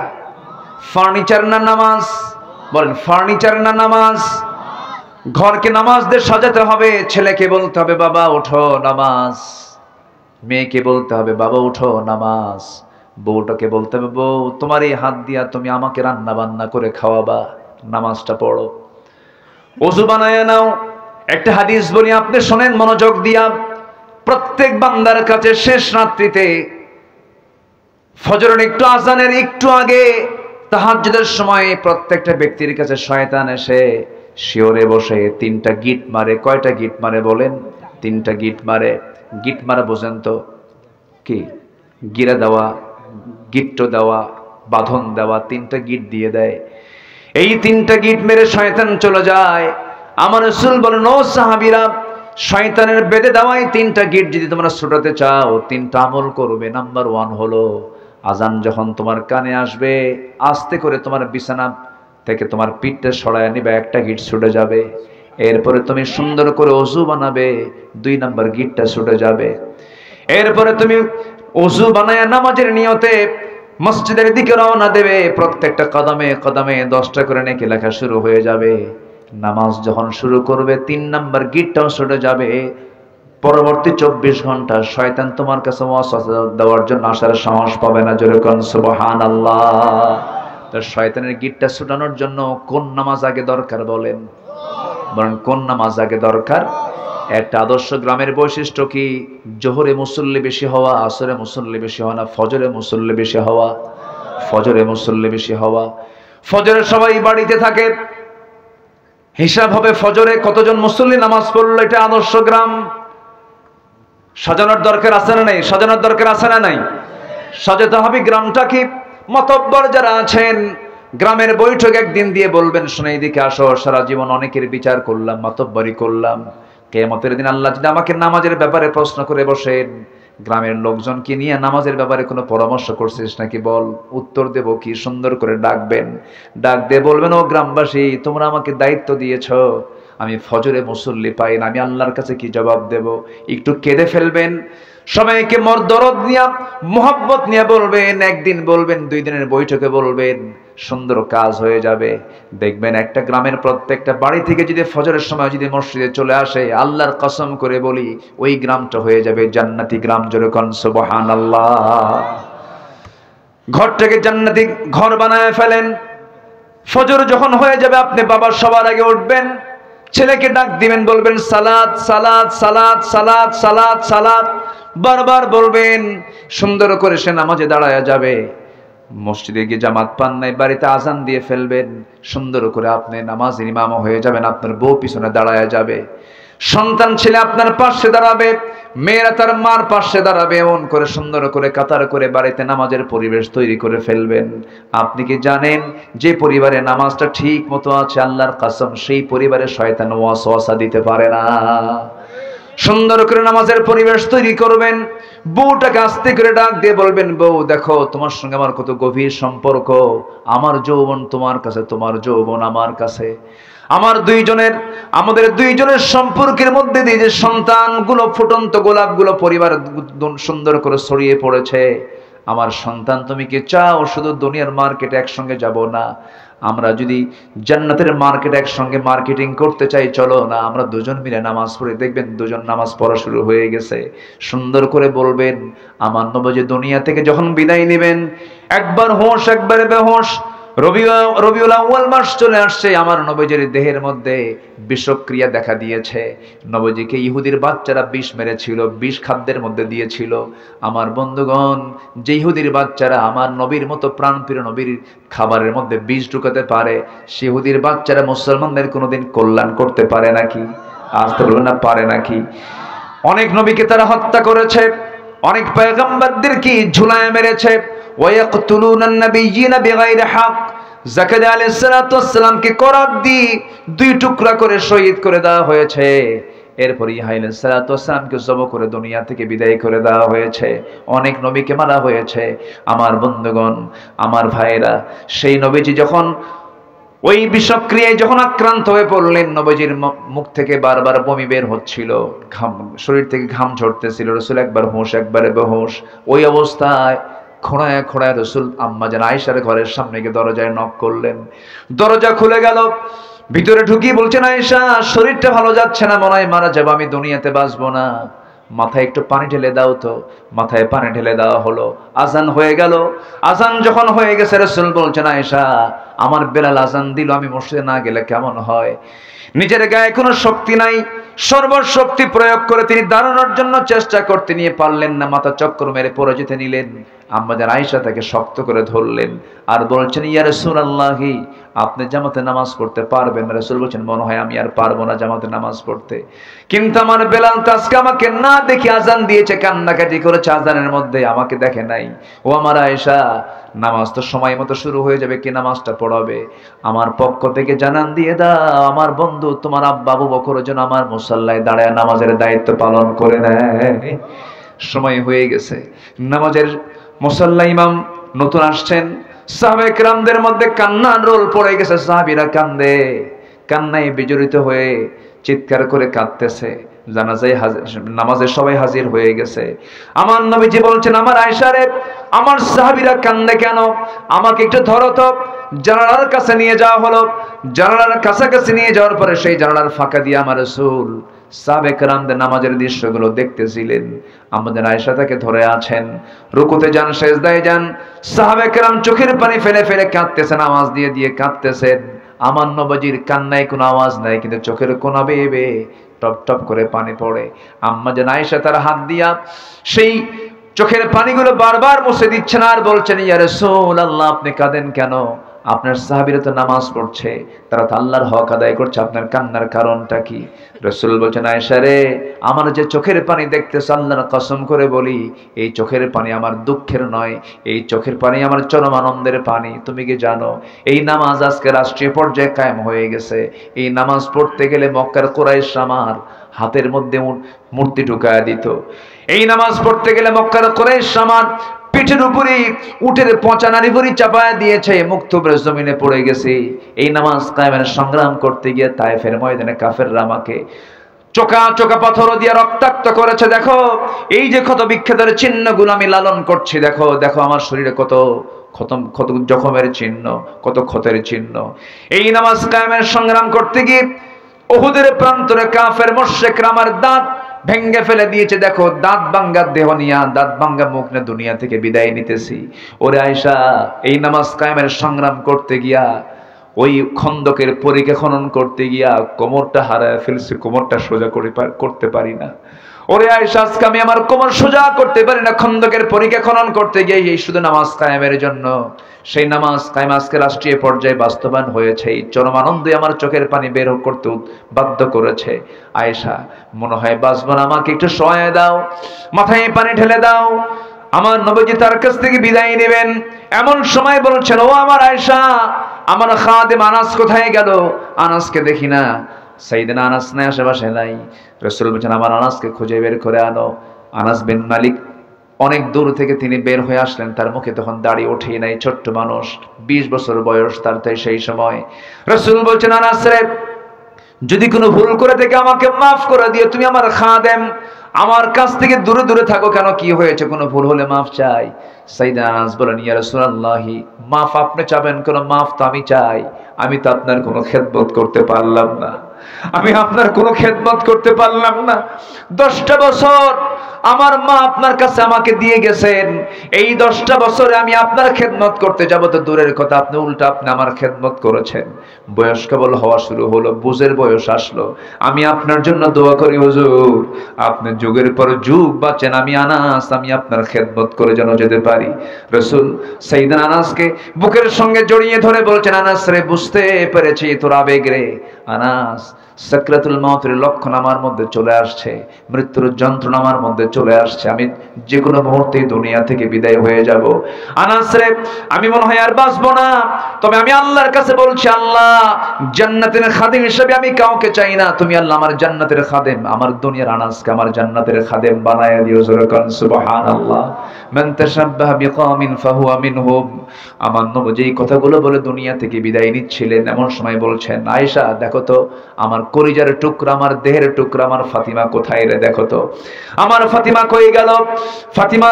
ফার্নিচার না নামাজ? বলেন ফার্নিচার না নামাজ? ঘরকে নামাজ দিয়ে সাজাতে হবে। ছেলেকে বলতে হবে বাবা ওঠো নামাজ, মেয়েকে বলতে হবে বাবা উঠো নামাজ, বউটাকে বলতে হবে বউ তোমার এই হাত দিয়া তুমি আমাকে রান্না বান্না করে খাওয়াবা, নামাজটা পড়ো। ওযু বানায় নাও। একটা হাদিস বলি, আপনি শোনেন মনোযোগ দিয়া। প্রত্যেক বান্দার কাছে শেষ রাত্রিতে ফজরের একটু আজানের একটু আগে তাহাজ্জুদের সময় প্রত্যেকটা ব্যক্তির কাছে শয়তান এসে শিওরে বসে 3টা গিট মারে। কয়টা গিট মারে বলেন? 3টা গিট মারে। গিট মারা বোঝেন তো কি? গিরা দেওয়া, গিট্টো দেওয়া, বাঁধন দেওয়া, 3টা গিট দিয়ে দেয়। এই 3টা গিট মেরে শয়তান চলে যায়। আমার রাসূল বলেন ও সাহাবীরা, শয়তানের বেঁধে দেওয়াই 3টা গিট যদি তোমরা ছুটাতে চাও 3টা আমল করবে। নাম্বার 1 হলো আজান যখন তোমার কানে আসবে আস্তে করে তোমার বিছানা থেকে তোমার পিঠটা সরায় নিবে, একটা গিট ছুটে যাবে। এরপরে তুমি সুন্দর করে ওযু বানাবে, 2 নাম্বার গিটটা ছুটে যাবে। এরপরে তুমি ওযু বানায় নামাজের নিয়তে মসজিদের দিকে রওনা দেবে। প্রত্যেকটা কদমে কদমে 10টা করে নেকি লেখা শুরু হয়ে যাবে। নামাজ যখন শুরু করবে 3 নাম্বার গিটটাও ছুটে যাবে। পরবর্তী 24 ঘন্টা শয়তান তোমার কাছে ওয়াসওয়াসা দেওয়ার জন্য আসার সাহস পাবে না। জোরে কোন সুবহানাল্লাহ। তো শয়তানের গিটটা ছুটানোর জন্য কোন নামাজ আগে দরকার বলেন? বলেন কোন নামাজ আগে দরকার? একটা আদর্শ গ্রামের বৈশিষ্ট্য কি? জোহরে মুসল্লি বেশি হওয়া, আসরে মুসল্লি বেশি হওয়া না ফজরে মুসল্লি বেশি হওয়া? ফজরে মুসল্লি বেশি হওয়া। ফজরে সবাই বাড়িতে থাকে, হিসাব হবে ফজরে কতজন মুসল্লি নামাজ পড়লো। এটা আদর্শ গ্রাম। সাজানোর দরকার আছে না নাই? সাজানোর দরকার আছে না নাই? সাজাতে হবে গ্রামটা। কি মাতব্বর যারা আছেন গ্রামের বৈঠক একদিন দিয়ে বলবেন শোনো এদিকে আসো, সারা জীবন অনেকের বিচার করলাম, মাতব্বরি করলাম, কিয়ামতের দিন আল্লাহ যদি আমাকে নামাজের ব্যাপারে প্রশ্ন করে বসেন, গ্রামের লোকজনকে নিয়ে নামাজের ব্যাপারে কোনো পরামর্শ করছিস নাকি বল, উত্তর দেব কি? সুন্দর করে ডাকবেন, ডাক দিয়ে বলবেন ও গ্রামবাসী তোমরা আমাকে দায়িত্ব দিয়েছো, আমি ফজরে মুসল্লি পাই না, আমি আল্লাহর কাছে কি জবাব দেব? একটু কেঁদে ফেলবেন, সবাইকে দরদ নিয়ে মোহাব্বত নিয়ে বলবেন। একদিন বলবেন, 2 দিনের বৈঠকে বলবেন, সুন্দর কাজ হয়ে যাবে। দেখবেন একটা গ্রামের প্রত্যেকটা বাড়ি থেকে যদি ফজরের সময় যদি মসজিদে চলে আসে, আল্লাহর কসম করে বলি ওই গ্রামটা হয়ে যাবে জান্নাতি গ্রাম। জোরে কোন সুবহানাল্লাহ। ঘরটাকে জান্নাতি ঘর বানায় ফেলেন। ফজর যখন হয়ে যাবে আপনি বাবা সবার আগে উঠবেন, ছেলেকে ডাক দিবেন, বলবেন সালাত সালাত সালাত সালাত সালাত সালাত, বারবার বলবেন। সুন্দর করে সে নামাজে দাঁড়ায়া যাবে। মসজিদে গিয়ে জামাত পান নাই, বাড়িতে আজান দিয়ে ফেলবেন। সুন্দর করে আপনি নামাজের ইমাম হয়ে যাবেন, আপনার বউ পিছনে দাঁড়ায়া যাবে। সন্তান ছেলে আপনার পাশে দাঁড়াবে, মেয়েরা তার মার পাশে দাঁড়াবে। এমন করে সুন্দর করে কাতার করে বাড়িতে নামাজের পরিবেশ তৈরি করে ফেলবেন। আপনি কি জানেন যে পরিবারে নামাজটা ঠিক মতো আছে, আল্লাহর কসম সেই পরিবারে শয়তান ওয়াসওয়াসা দিতে পারে না। সুন্দর করে নামাজের পরিবেশ তৈরি করবেন। বউটাকে আস্তে করে ডাক দিয়ে বলবেন, বউ দেখো তোমার সঙ্গে আমার কত গভীর সম্পর্ক, আমার যৌবন তোমার কাছে, তোমার যৌবন আমার কাছে। আমাদের দুইজনের সম্পর্কের মধ্যে দিয়ে যে সন্তানগুলো, ফুটন্ত গোলাপগুলো পরিবার সুন্দর করে ছড়িয়ে পড়েছে, আমার সন্তান তুমি কি চাও শুধু দুনিয়ার মার্কেটে একসঙ্গে যাব না, আমরা যদি জান্নাতের মার্কেট একসঙ্গে মার্কেটিং করতে চাই, চলো না আমরা দুজন মিলে নামাজ পড়ি। দেখবেন দুজন নামাজ পড়া শুরু হয়ে গেছে। সুন্দর করে বলবেন, আমার নবী দুনিয়া থেকে যখন বিদায় নেবেন, একবার হোশ একবারে বেহোশ, রবিউল আউয়াল মাস চলে আসছে, আমার নবীজির দেহের মধ্যে বিষক্রিয়া দেখা দিয়েছে। নবীজিকে ইহুদির বাচ্চারা বিষ মেরেছিল, বিষ খাদ্যের মধ্যে দিয়েছিল। আমার বন্ধুগণ, যে ইহুদির বাচ্চারা আমার নবীর মতো প্রাণপ্রিয় নবীর খাবারের মধ্যে বিষ ঢুকাতে পারে, সে ইহুদির বাচ্চারা মুসলমানদের কোনোদিন কল্যাণ করতে পারে নাকি? আসতে বলবেন না, পারে নাকি? অনেক নবীকে তারা হত্যা করেছে, অনেক পয়গম্বরদেরকে ঝুলায় মেরেছে। ওয়ায়াকতুলুনান নাবিয়্যিনা বিগাইরি হক। জাকারিয়া আলাইহিস সালাতু ওয়াস সালামকে করাত দিয়ে দুই টুকরা করে শহীদ করে দেওয়া হয়েছে। এরপর ইহা আলাইহিস সালাতু ওয়াস সালামকে জব করে দুনিয়া থেকে বিদায় করে দেওয়া হয়েছে। অনেক নবীকে মারা হয়েছে। আমার বন্ধুগণ, আমার ভাইরা, সেই নবীজি যখন ওই বিষক্রিয়ায় যখন আক্রান্ত হয়ে পড়লেন, নবীজির মুখ থেকে বারবার বমি বের হচ্ছিল, ঘাম, শরীর থেকে ঘাম ঝরতেছিল। রাসূল একবার হুঁশ একবারে বেহুশ। ওই অবস্থায় খোঁড়ায় খোঁড়ায় রাসূল আম্মা জান আয়েশার ঘরের সামনে গিয়ে দরজায় নক করলেন। দরজা খুলে গেল। ভিতরে ঢুকিয়ে বলছেন, আয়েশা, শরীরটা ভালো যাচ্ছে না, মনে হয় মারা যাবো, আমি দুনিয়াতে বাঁচবো না। মাথায় একটু পানি ঢেলে দাও তো। মাথায় পানি ঢেলে দেওয়া হলো। আজান হয়ে গেল। আজান যখন হয়ে গেছে, রাসূল বলছেন, আয়েশা, আমার বেলাল আজান দিল, আমি মসজিদে না গেলে কেমন হয়? নিজের গায়ে কোনো শক্তি নাই, সর্বশক্তি প্রয়োগ করে তিনি দাঁড়ানোর জন্য চেষ্টা করতে নিয়ে পারলেন না, মাথা চক্কর মেরে পড়ে যেতে নিলেন। আম্মাজান আয়েশা তাকে শক্ত করে ধরলেন আর বলছেন, ইয়া রাসূলুল্লাহি, আপনি জামাতে নামাজ পড়তে পারবেন? রাসূল বলছেন, মনে হয় আমি আর পারবো না জামাতে নামাজ পড়তে, কিন্তু আমার বেলাল তো আজকে আমাকে না দেখে আজান দিয়েছে, কান্নাকাটি করেছে আজানের মধ্যে, আমাকে দেখে নাই। ও আমার আয়েশা, নামাজ তো সময় মতো শুরু হয়ে যাবে, কি নামাজটা পড়াবে? আমার পক্ষ থেকে জানান দিয়ে দাও, আমার বন্ধু তোমার আব্বা আবু বকর যেন আমার মুসাল্লায় দাঁড়ায় নামাজের দায়িত্ব পালন করে নেয়। সময় হয়ে গেছে। নামাজের মুসাল্লা ইমাম নতুন আসছেন। সাহাবায়ে কেরামদের মধ্যে কান্নার রোল পড়ে গেছে। সাহাবীরা কান্দে, কান্নায় বিজড়িত হয়ে চিৎকার করে কাঁদতেছে। জানাজায় নামাজে সবাই হাজির হয়ে গেছে। আমার নবীজি বলছেন, আমার আয়েশা রে, আমার সাহাবীরা কান্দে কেন? আমাকে একটু ধরো তো। জানালার কাছে নিয়ে যাওয়া হলো। জানালার কাছাকাছি নিয়ে যাওয়ার পরে সেই জানালার ফাঁকা দিয়ে আমার রাসূল সাহাবায়ে কেরামদের নামাজের দৃশ্যগুলো দেখতেছিলেন। আমাদের আয়েশা তাকে ধরে আছেন। রুকুতে যান, সেজদায় যান। সাহাবায়ে কেরাম চোখের পানি ফেলে ফেলে কাঁদতেছেন, আওয়াজ দিয়ে দিয়ে কাঁদতেছেন। আমার নবীজির কান্নায় কোনো আওয়াজ নাই, কিন্তু চোখের কোনা বেয়ে বেয়ে টপ টপ করে পানি পড়ে। আম্মা জান আয়েশা তার হাত দিয়া সেই চোখের পানিগুলো বারবার মুছে দিচ্ছেন আর বলছেন, ইয়া রাসূলুল্লাহ, আপনি কাঁদেন কেন? আপনার সাহাবীরা তো নামাজ পড়ছে, তারা তো আল্লাহর হক আদায় করছে, আপনার কান্নার কারণটা কি? রাসূল বলছেন, আয়েশা রে, আমার যে চোখের পানি দেখতেছ, আল্লাহর কসম করে বলি, এই চোখের পানি আমার দুঃখের নয়, এই চোখের পানি আমার চরম আনন্দের পানি। তুমি কি জানো, এই নামাজ আজকে রাষ্ট্রীয় পর্যায়ে কায়েম হয়ে গেছে। এই নামাজ পড়তে গেলে মক্কার কুরাইশ আমার হাতের মধ্যে মূর্তি ঢুকায়া দিত। এই নামাজ পড়তে গেলে মক্কার কুরাইশ আমার পিঠের উপরে উটের পচা নারী ভরি চাপায়া দিয়েছে, মুক্ত জমিনে পড়ে গেছে। এই নামাজ কায়েমের সংগ্রাম করতে গিয়ে তায়েফের ময়দানে কাফেররা আমাকে চোকা চোকা পাথর দিয়ে রক্তাক্ত করেছে। দেখো, এই যে ক্ষত বিক্ষতের চিহ্নগুলো আমি লালন করছি, দেখো দেখো আমার শরীরে কত কত জখমের চিহ্ন, কত ক্ষতের চিহ্ন। এই নামাজ কায়েমের সংগ্রাম করতে গিয়ে উহুদের প্রান্তরে কাফের মুশরিকরা আমার দাঁত ভেঙ্গে ফেলে দিয়েছে। দেখো, দাঁত ভাঙ্গা দেহ নিয়া, দাঁত ভাঙ্গা মুখ নিয়ে দুনিয়া থেকে বিদায় নিতেছি। ওরে আয়েশা, এই নামাজ কায়েমের সংগ্রাম করতে গিয়া, ওই খন্দকের পরিখা খনন করতে গিয়া কোমরটা হারায় ফেলছি, কোমরটা সোজা করতে পারি না। ওরে আয়েশা, আজকে আমি আমার কোমর সোজা করতে পারি না খন্দকের পরিখা খনন করতে গিয়ে, এই শুধু নামাজ কায়েমের জন্য। সেই নামাজ কায়েম আজকে রাষ্ট্রীয় পর্যায়ে বাস্তবায়ন হয়েছে। এই চরম আনন্দে আমার চোখের পানি বের করতে বাধ্য করেছে। আয়েশা, মনে হয় বাঁচবো না, আমাকে একটু সহায় দাও, মাথায় পানি ঢেলে দাও। আমার নবীজি তার কাছ থেকে বিদায় নেবেন, এমন সময় বলছেন, ও আমার আয়েশা, আমার খাদেম আনাস কোথায় গেল? আনাসকে দেখি না। সাইয়েদনা আনাস নাই, আশেপাশে নাই। রাসূল বলেছেন, আমার আনাসকে খুঁজে বের করে আনো। আনাস বিন মালিক অনেক দূর থেকে তিনি বের হয়ে আসলেন। তার মুখে তখন দাড়ি ওঠে নাই, ছোট্ট মানুষ, 20 বছর বয়স তার। তাই সেই সময় রাসূল বলছেন, আনাস রে, যদি কোনো ভুল করে থেকে আমাকে মাফ করে দিও, তুমি আমার খাদেম, আমার কাছ থেকে দূরে দূরে থাকো কেন? কি হয়েছে? কোনো ভুল হলে মাফ চাই। সাইয়েদনা আনাস বলেন, ইয়া রাসূলুল্লাহি, মাফ আপনি চাবেন কেন? মাফ তো আমি চাই, আমি তো আপনার কোনো খেদমত করতে পারলাম না। আমি আপনার কোনো খেদমত করতে পারলাম না। 10টা বছর আমার মা আপনার কাছে আমাকে দিয়ে গেছেন, এই 10টা বছরে আমি আপনার খেদমত করতে যাব তো দূরের কথা, আপনি উল্টা আপনি আমার খেদমত করেছেন। বয়স কেবল হওয়া শুরু হলো, বুঝের বয়স আসলো। আমি আপনার জন্য দোয়া করি হুজুর, আপনি যুগের পর যুগ বাঁচেন, আমি আনাস আমি আপনার খেদমত করে যেন যেতে পারি। রাসূল সাইয়েদনা আনাসকে বুকের সঙ্গে জড়িয়ে ধরে বলছেন, আনাস রে, বুঝতে পেরেছি তোর আবেগ রে। আনাস, সাকরাতুল মউতের লক্ষণ আমার মধ্যে চলে আসছে, মৃত্যুর যন্ত্রণা আমার মধ্যে চলে আসছে, আমি যে কোনো মুহূর্তে দুনিয়া থেকে বিদায় হয়ে যাব। আনাস রে, আমি মনে হয় আর বাঁচবো না, তবে আমি আল্লাহর কাছে বলছি, আল্লাহ জান্নাতের খাদেম হিসেবে আমি কাউকে চাই না, তুমি আল্লাহ আমার জান্নাতের খাদেম, আমার দুনিয়ার আনাসকে আমার জান্নাতের খাদেম বানায় দিও। জোরে কোন সুবহানাল্লাহ। মান তাশাব্বাহা বিকওমিন ফাহুয়া মিনহুম। আমার নবী যেই কথাগুলো বলে দুনিয়া থেকে বিদায় নিচ্ছিলেন, এমন সময় বলছেন, আয়েশা দেখো তো আমার কলিজার টুকরা, আমার দেহের টুকরা, আমার ফাতিমা কোথায় রে, দেখো তো আমার ফাতিমা কই গেল। ফাতিমা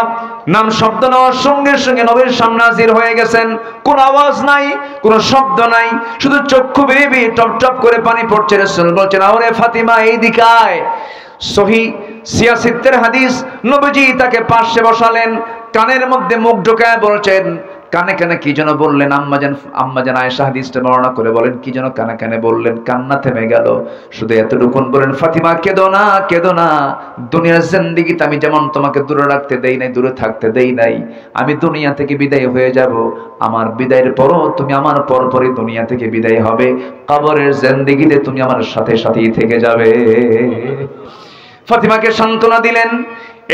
নাম শব্দ নেওয়ার সঙ্গে সঙ্গে নবীর সামনে হাজির হয়ে গেছেন। কোন আওয়াজ নাই, কোন শব্দ নাই, শুধু চক্ষু বেয়ে বেয়ে টপ টপ করে পানি পড়ছে। রাসূল বলছেন, আরে ফাতিমা এইদিকে আয়। সহিহ সিয়াসিতের হাদিস, নবীজি তাকে পাশে বসালেন, কানের মধ্যে মুখ ঢোকায় বলছেন, কানে কানে কি যেন বললেন। আম্মাজান আয়েশা হাদিসটা বর্ণনা করে বলেন, কি যেন কানে কানে বললেন, কান্না থেমে গেল। শুধু এতটুকুন বলেন, ফাতিমা কেঁদো না, কেঁদো না, দুনিয়ার জিন্দেগিতে আমি যেমন তোমাকে দূরে রাখতে দেই নাই, দূরে থাকতে দেই নাই, আমি দুনিয়া থেকে বিদায় হয়ে যাব, আমার বিদায়ের পরও তুমি আমার পরপরই দুনিয়া থেকে বিদায় হবে, কবরের জিন্দেগিতে তুমি আমার সাথে সাথেই থেকে যাবে। ফাতিমাকে সান্ত্বনা দিলেন।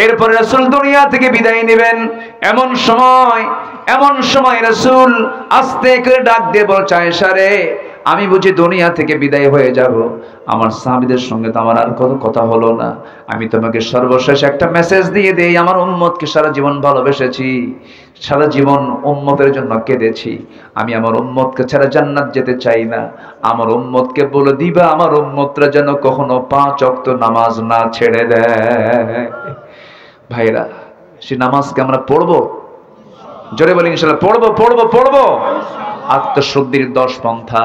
এরপর রাসূল দুনিয়া থেকে বিদায় নেবেন। এমন সময় রাসূল আস্তে করে ডাক দিয়ে বলছে, আয়েশা রে, আমি বুঝি দুনিয়া থেকে বিদায় হয়ে যাব, আমার সাহাবীদের সঙ্গে তো আমার আর কোনো কথা হলো না, আমি তোমাকে সর্বশেষ একটা মেসেজ দিয়ে দেই, আমার উম্মতকে সারা জীবন ভালোবেসেছি, সারা জীবন উম্মতের জন্য কেঁদেছি, আমি আমার উম্মতকে ছাড়া জান্নাত যেতে চাই না, আমার উম্মতকে বলে দিবা আমার উম্মতরা যেন কখনো 5 ওয়াক্ত নামাজ না ছেড়ে দেয়। ভাইরা, সে নামাজকে আমরা পড়বো, জোরে বলি ইনশাআল্লাহ পড়বো পড়বো পড়বো। আত্মশুদ্ধির 10 পন্থা,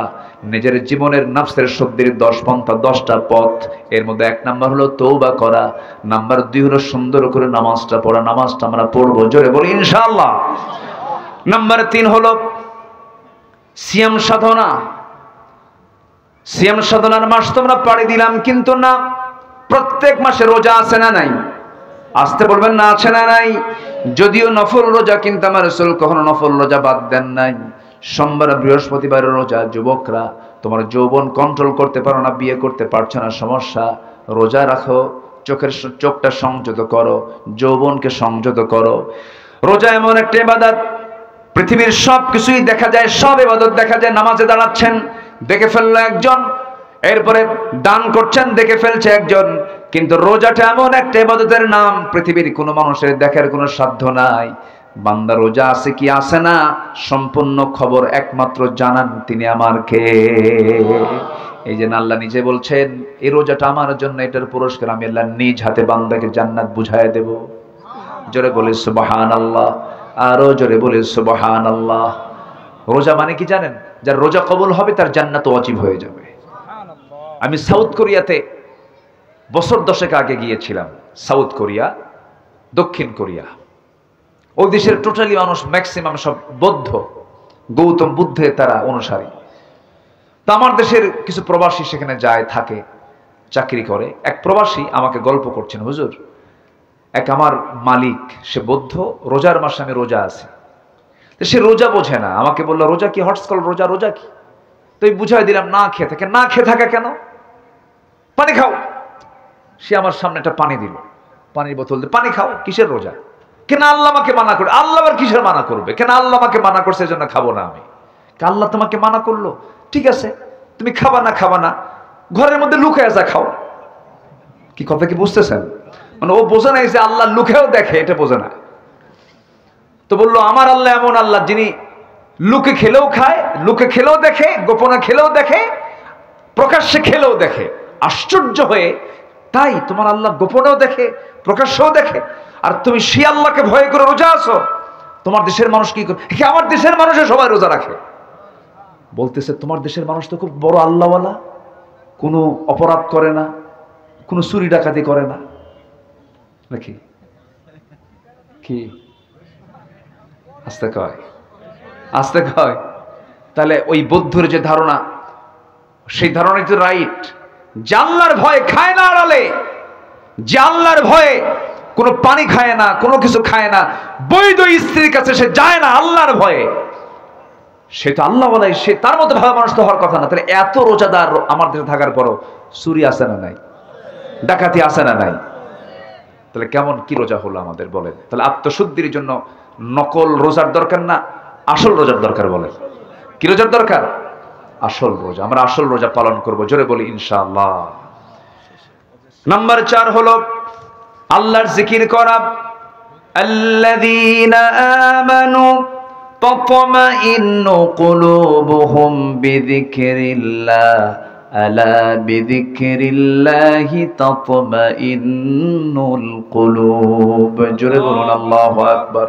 নিজের জীবনের নফসের শুদ্ধির 10 পন্থা, 10টা পথ। এর মধ্যে 1 নাম্বার হলো তওবা করা, নাম্বার 2 হলো সুন্দর করে নামাজটা পড়া, নামাজটা আমরা পড়বো, জোরে বলি ইনশাআল্লাহ। নাম্বার 3 হলো সিয়াম সাধনা। সিয়াম সাধনার মাস তোমরা পাড়ি দিলাম, কিন্তু না, প্রত্যেক মাসে রোজা আছে না নাই? আসতে বলবেন না, আছে না নাই? যদিও নফল রোজা, কিন্তু আমার রাসূল কখনো নফল রোজা বাদ দেন নাই। সোমবার বৃহস্পতিবারের রোজা। যুবকরা, তোমার যৌবন কন্ট্রোল করতে পারো না, বিয়ে করতে পারছো না, সমস্যা, রোজা রাখো, চোখটা সংযত করো, যৌবনকে সংযত করো। রোজা এমন একটা ইবাদত, পৃথিবীর সব কিছুই দেখা যায়, সব ইবাদত দেখা যায়। নামাজে দাঁড়াচ্ছেন, দেখে ফেললো একজন, এরপরে দান করছেন, দেখে ফেলছে একজন, কিন্তু রোজাটা এমন একটা ইবাদতের নাম, পৃথিবীর কোনো মানুষের দেখার কোনো সাধ্য নাই। বান্দা রোজা আছে কি আছে না, সম্পূর্ণ খবর একমাত্র জানান তিনি আমার কে। এই যে আল্লাহ নিজে বলছেন, এই রোজাটা আমার জন্য, এটার পুরস্কার আমি আল্লাহ নিজ হাতে বান্দাকে জান্নাত বুঝায় দেব। জোরে বলে সুবহানাল্লাহ, আরো জোরে বলে সুবহানাল্লাহ। রোজা মানে কি জানেন? যার রোজা কবুল হবে তার জান্নাত ওয়াজিব হয়ে যাবে। আমি সাউথ কোরিয়াতে বছর 10 আগে গিয়েছিলাম। সাউথ কোরিয়া, দক্ষিণ কোরিয়া, ওই দেশের টোটালি মানুষ ম্যাক্সিমাম সব বৌদ্ধ, গৌতম বুদ্ধের তারা অনুসারী। তা আমার দেশের কিছু প্রবাসী সেখানে যায়, থাকে, চাকরি করে। এক প্রবাসী আমাকে গল্প করছেন, হুজুর, এক আমার মালিক, সে বৌদ্ধ, রোজার মাসে আমি রোজা আছি, তো সে রোজা বোঝে না, আমাকে বললো রোজা কি, হটস্কল রোজা, রোজা কি? তো আমি বুঝাই দিলাম, না খেয়ে থাকে। না খেয়ে থাকা কেন? পানি খাও। সে আমার সামনে একটা পানি দিল, পানির বোতল দিয়ে, পানি খাও। কিসের রোজা? কেন আল্লাহ আমাকে মানা করে? আল্লাহ আবার কিসের মানা করবে? কেন আল্লাহ আমাকে মানা করছে, এজন্য খাবো না আমি। আল্লাহ তোমাকে মানা করলো, ঠিক আছে, তুমি খাবা না, ঘরের মধ্যে লুকায় যা খাও। কি কথা কি বুঝতেছেন? মানে ও বোঝে না যে আল্লাহ লুকেও দেখে, এটা বোঝে না। তো বললো, আমার আল্লাহ এমন আল্লাহ যিনি লুকে খেলেও খায়, লুকে খেলেও দেখে, গোপনে খেলেও দেখে, প্রকাশ্যে খেলেও দেখে। আশ্চর্য হয়ে, তাই তোমার আল্লাহ গোপনেও দেখে, প্রকাশ্যেও দেখে, আর তুমি সেই আল্লাহকে ভয় করে রোজা আছো? তোমার দেশের মানুষ কি করে? আমার দেশের মানুষের সবাই রোজা রাখে। বলতেছে, তোমার দেশের মানুষ তো খুব বড় আল্লাহওয়ালা, কোনো অপরাধ করে না, কোনো চুরি ডাকাতি করে না, নাকি কি? আস্তে কয়, আস্তে কয়। তাহলে ওই বৌদ্ধের যে ধারণা, সেই ধারণাই তো রাইট। জানলার ভয়ে খায় না আড়ালে, জানলার ভয়ে কোনো পানি খায় না, কোনো কিছু খায় না, বৈধ স্ত্রীর কাছে সে যায় না আল্লাহর ভয়ে, সে তো আল্লাহ বলে, সে তার মতো ভালো মানুষ তো হওয়ার কথা না। তাহলে এত রোজাদার আমার দেশে থাকার পরও চুরি আছে না নাই, ডাকাতি আছে না নাই? তাহলে কেমন কি রোজা হলো আমাদের বলেন? তাহলে আত্মশুদ্ধির জন্য নকল রোজার দরকার না, আসল রোজার দরকার। বলেন কি রোজার দরকার? আসল রোজা। আমরা আসল রোজা পালন করব, জোরে বলি ইনশাআল্লাহ। নাম্বার 4 হলো আল্লাহর জিকির করা। আল্লাযীনা আমানু তাতমাইন্নু কুলুবুহুম বিযিকরিল্লাহ আলা বিযিকরিল্লাহি তাতমাইন্নুল কুলুব। জোরে বলুন আল্লাহু আকবার।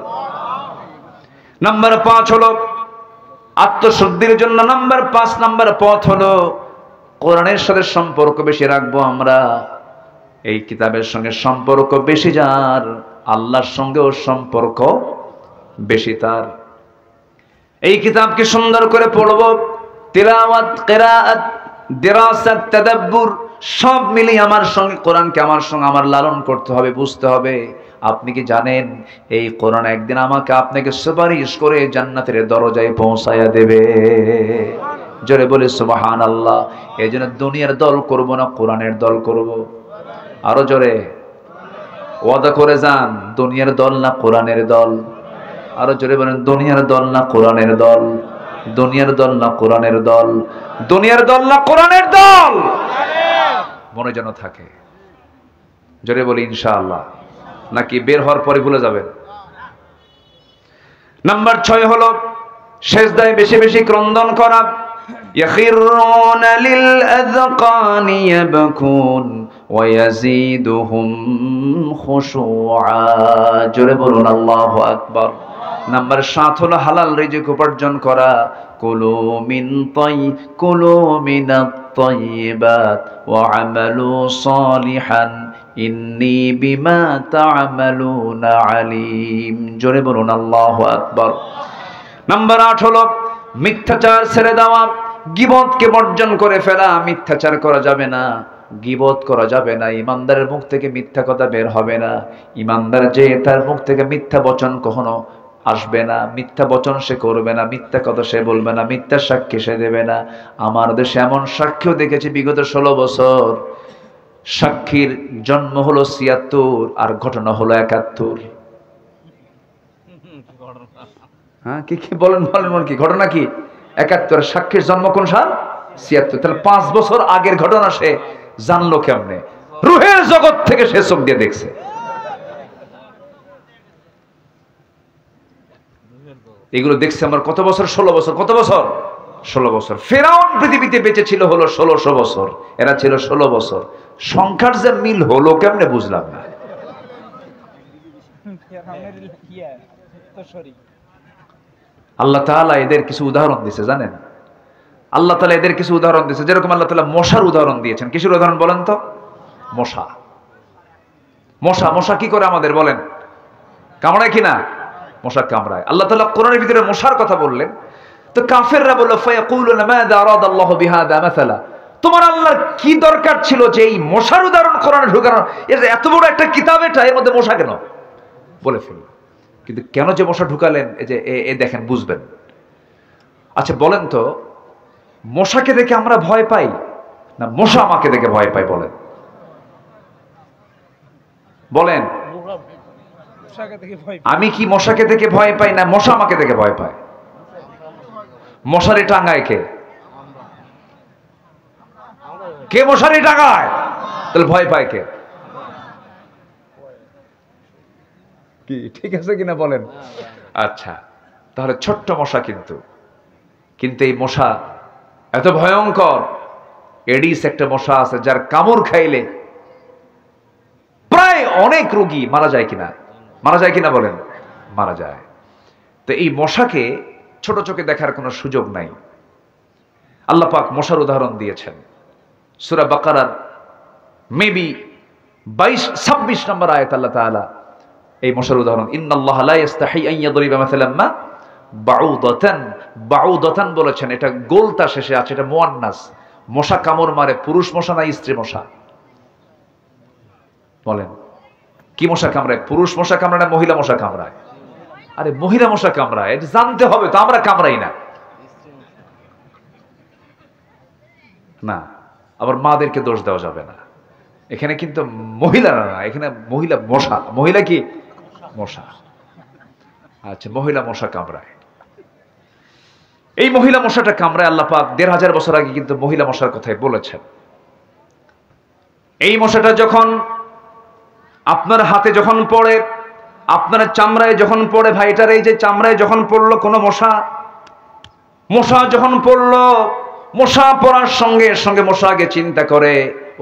নাম্বার 5 হলো আত্মশুদ্ধির জন্য নাম্বার 5 নাম্বার পথ হলো কোরআনের সাথে সম্পর্ক বেশি রাখবো আমরা। এই কিতাবের সঙ্গে সম্পর্ক বেশি যার, আল্লাহর সঙ্গেও সম্পর্ক বেশি তার। এই কিতাবকে সুন্দর করে পড়ব, তিলাওয়াত, কিরাআত, দিরাসাত, তাদাব্বুর সব মিলিয়ে আমার সঙ্গে কোরআনকে আমার সঙ্গে আমার লালন করতে হবে, বুঝতে হবে। আপনি কি জানেন এই কোরআন একদিন আমাকে আপনাকে সুপারিশ করে জান্নাতের দরজায় পৌঁছায়া দেবে? জোরে বলে সুবহানাল্লাহ। এই জন্য দুনিয়ার দল করব না, কোরআনের দল করব। আরো জোরে ওয়াদা করে যান, দুনিয়ার দল না কোরআনের দল। আরো জোরে বলেন, দুনিয়ার দল না কোরআনের দল, দুনিয়ার দল না কোরআনের দল, দুনিয়ার দল না কোরআনের দল। মনে যেন থাকে। জোরে বলি ইনশাআল্লাহ। নাকি বের হওয়ার পরে ভুলে যাবেন? নাম্বার 6 হলো সেজদায় বেশি বেশি ক্রন্দন করা। ইয়াখিরুনা লিল আযকানি ইয়াবকুন ওয়া ইয়াজিদুহুম খুশুআ। জোরে বলুন আল্লাহু আকবার। নাম্বার 7 হলো হালাল রিজিক উপার্জন করা। কুলু মিনাত তাইয়্যিবাত ওয়া আমালু সালিহান ইন্নী বিমা তা'মালুনা আলিম। জোরে বলুন আল্লাহু আকবার। নাম্বার 8 হলো মিথ্যাচার ছেড়ে দেওয়া, গীবতকে বর্জন করে ফেলা। মিথ্যাচার করা যাবে না, গীবত করা যাবে না, ইমানদারের মুখ থেকে মিথ্যা কথা বের হবে না। ইমানদার যে, তার মুখ থেকে মিথ্যা বচন কখনো আসবে না, মিথ্যা বচন সে করবে না, মিথ্যা কথা সে বলবে না, মিথ্যা সাক্ষী সে দেবে না। আমার দেশে এমন সাক্ষ্য দেখেছি বিগত 16 বছর, সাক্ষীর জন্ম হলো 76 আর ঘটনা হলো 71। হ্যাঁ কি কি বলেন বলেন কি ঘটনা? কি 71? সাক্ষীর জন্ম কোন সাল? 76। তাহলে 5 বছর আগের ঘটনা সে জানলো কেমনে? রুহের জগৎ থেকে সে চোখ দিয়ে দেখছে। এগুলো দেখছে আমার কত বছর? 16 বছর। কত বছর? 16 বছর। ফেরাউন পৃথিবীতে বেঁচে ছিল হলো 1600 বছর, এরা ছিল 16 বছর। সংখ্যার যে মিল হলো কেমনে বুঝলাম না। আল্লাহ তাআলা এদের কিছু উদাহরণ দিয়েছে, জানেন? আল্লাহ তাআলা এদের কিছু উদাহরণ দিয়েছে। যেরকম আল্লাহ তাআলা মশার উদাহরণ দিয়েছেন। কিসের উদাহরণ বলেন তো? মশা। মশা মশা কি করে আমাদের বলেন? কামড়ায় কিনা? মশা কামড়ায়। আল্লাহ তাআলা কোরআনের ভিতরে মশার কথা বললেন, তো কাফেররা বলল ফায়াকুলুনা মাযা আরাদাল্লাহু বিহাদা মাসালা। তোমার আল্লাহর কি দরকার ছিল যে এই মশার উদাহরণ কোরআনে ঢোকানো? এত বড় একটা কিতাব, এটা এর মধ্যে মশা কেন? বলে ফেলল। কিন্তু কেন যে মশা ঢুকালেন, এই যে এ দেখেন, বুঝবেন। আচ্ছা বলেন তো, মশাকে দেখে আমরা ভয় পাই না মশা আমাকে দেখে ভয় পাই? বলেন বলেন। আমি কি মশাকে দেখে ভয় পাই না মশা আমাকে দেখে ভয় পায়? মশারি টাঙ্গায় কে? কে মশারি টাঙ্গায়? তাহলে ভয় পায় কে? কি ঠিক আছে কিনা বলেন? আচ্ছা, তাহলে ছোট্ট মশা, কিন্তু এই মশা এত ভয়ঙ্কর। এডিস একটা মশা আছে, যার কামড় খাইলে প্রায় অনেক রোগী মারা যায় কিনা? মারা যায় কিনা বলেন? মারা যায়। তো এই মশাকে ছোট চোখে দেখার কোনো সুযোগ নাই। আল্লাহ পাক মশার উদাহরণ দিয়েছেন। সূরা বাকারার মেবি 22-26 নম্বর আয়াত আল্লাহ তাআলা এই মশার উদাহরণ, ইন্নাল্লাহা লা ইস্তাহি আন ইয়াদরিবা মাসালাম মা বাউদাতান বলেছেন, এটা গোলতা শেষে আছে, এটা মুয়ান্নাস। মশা কামড় মারে পুরুষ মশা না স্ত্রী মশা? বলেন, কি মশা কামড়ায়? পুরুষ মশা কামড়ায় না মহিলা মশা কামড়ায়? আরে মহিলা মশা কামড়ায়, এটা জানতে হবে তো, আমরা কামড়াই না। না, আবার মাদেরকে দোষ দেওয়া যাবে না। এখানে কিন্তু মহিলা না, এখানে মহিলা মশা। মহিলা কি? মশা। আচ্ছা, মহিলা মশা কামড়ায়। এই মহিলা মশাটা কামড়ায় আল্লাহ পাক ১৫০০ বছর আগে কিন্তু মহিলা মশার কথাই বলেছেন। এই মশাটা যখন আপনার হাতে যখন পড়ে, আপনার চামড়ায় যখন পড়ে, ভাইটার এই যে চামড়ায় যখন পড়লো কোনো মশা যখন পড়লো, মশা পড়ার সঙ্গে সঙ্গে মশা আগে চিন্তা করে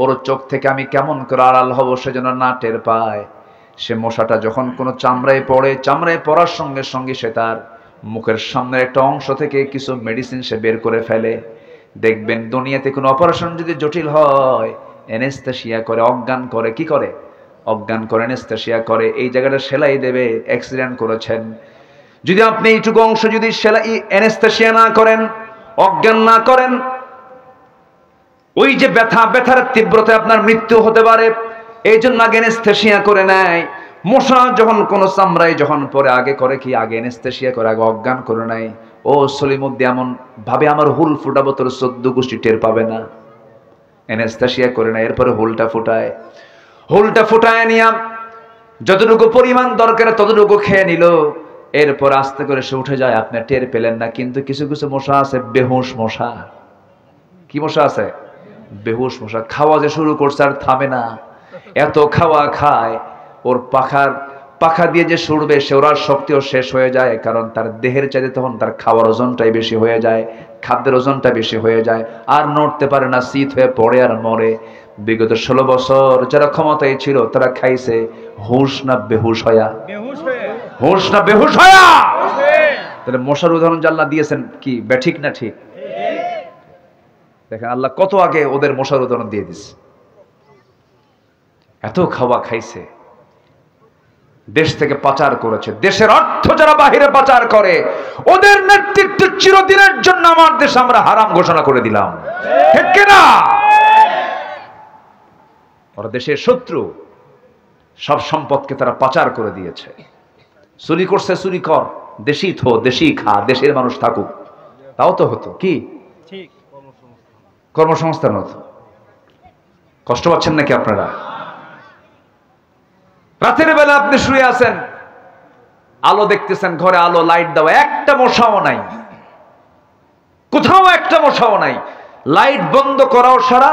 ওর চোখ থেকে আমি কেমন করে আড়াল হব, সেজন্য না টের পায়। সে মশাটা যখন কোনো চামড়ায় পড়ে, চামড়ায় পড়ার সঙ্গে সঙ্গে সে তার মুখের সামনের একটা অংশ থেকে কিছু মেডিসিন সে বের করে ফেলে। দেখবেন দুনিয়াতে কোনো অপারেশন যদি জটিল হয়, অ্যানেস্থেসিয়া করে, অজ্ঞান করে। কি করে? অজ্ঞান করে, অ্যানেস্থেসিয়া করে। এই জায়গাটা সেলাই দেবে, অ্যাক্সিডেন্ট করেছেন, যদি আপনি এইটুকু অংশ যদি সেলাই অ্যানেস্থেসিয়া না করেন, অজ্ঞান না করেন, ওই যে ব্যথার তীব্রতায় আপনার মৃত্যু হতে পারে। এই জন্য আগে অ্যানেস্থেসিয়া করে নেয়। মশা যখন কোন চামড়ায় যখন পরে আগে করে কি? আগে অ্যানেস্থেসিয়া করে, আগে অজ্ঞান করে নেয়। ও সলিমুদ্দি এমন ভাবে আমার হুল ফুটাবো, তোর 14 গোষ্ঠী টের পাবে না। অ্যানেস্থেসিয়া করে নেয়, এরপরে হুলটা ফুটায় নিয়া যতটুকু পরিমাণ দরকার ততটুকু খেয়ে নিল। এরপর আস্তে করে সে উঠে যায়, আপনি টের পেলেন না। কিন্তু কিছু কিছু মশা আছে বেহুশ মশা। কি মশা আছে? বেহুশ মশা। খাওয়া যে শুরু করছে আর থামে না, এত খাওয়া খায়, ওর পাখা দিয়ে যে সরবে সে ওর শক্তিও শেষ হয়ে যায়। কারণ তার দেহের চাইতে তখন তার খাওয়ার ওজনটাই বেশি হয়ে যায়, খাদ্যের ওজনটা বেশি হয়ে যায়, আর নড়তে পারে না, শীত হয়ে পড়ে আর মরে। বিগত 16 বছর যারা ক্ষমতায় ছিল তারা খাইছে হুঁশ না বেহুশ হয়া? হুঁশ না বেহুশ হয়া? তাহলে মশার উদাহরণ যে আল্লাহ দিয়েছেন কি ব্যাঠিক না ঠিক? দেখেন আল্লাহ কত আগে ওদের মশার উদাহরণ দিয়ে দিচ্ছে। এত খাওয়া খাইছে, দেশ থেকে পাচার করেছে। দেশের অর্থ যারা বাহিরে পাচার করে, ওদের নেতৃত্ব চিরদিনের জন্য আমার দেশ আমরা হারাম ঘোষণা করে দিলাম। ঠিক কিনা? ওরা দেশের শত্রু, সব সম্পদকে তারা পাচার করে দিয়েছে। চুরি করছে, চুরি কর, দেশি থো, দেশি খা, দেশের মানুষ থাকুক, তাও তো হতো। কি কর্মসংস্থান হতো। কষ্ট পাচ্ছেন নাকি আপনারা? রাতের বেলা আপনি শুয়ে আছেন, আলো দেখতেছেন, ঘরে আলো, লাইট দেওয়া, একটা মশাও নাই, কোথাও একটা মশাও নাই। লাইট বন্ধ করাও সারা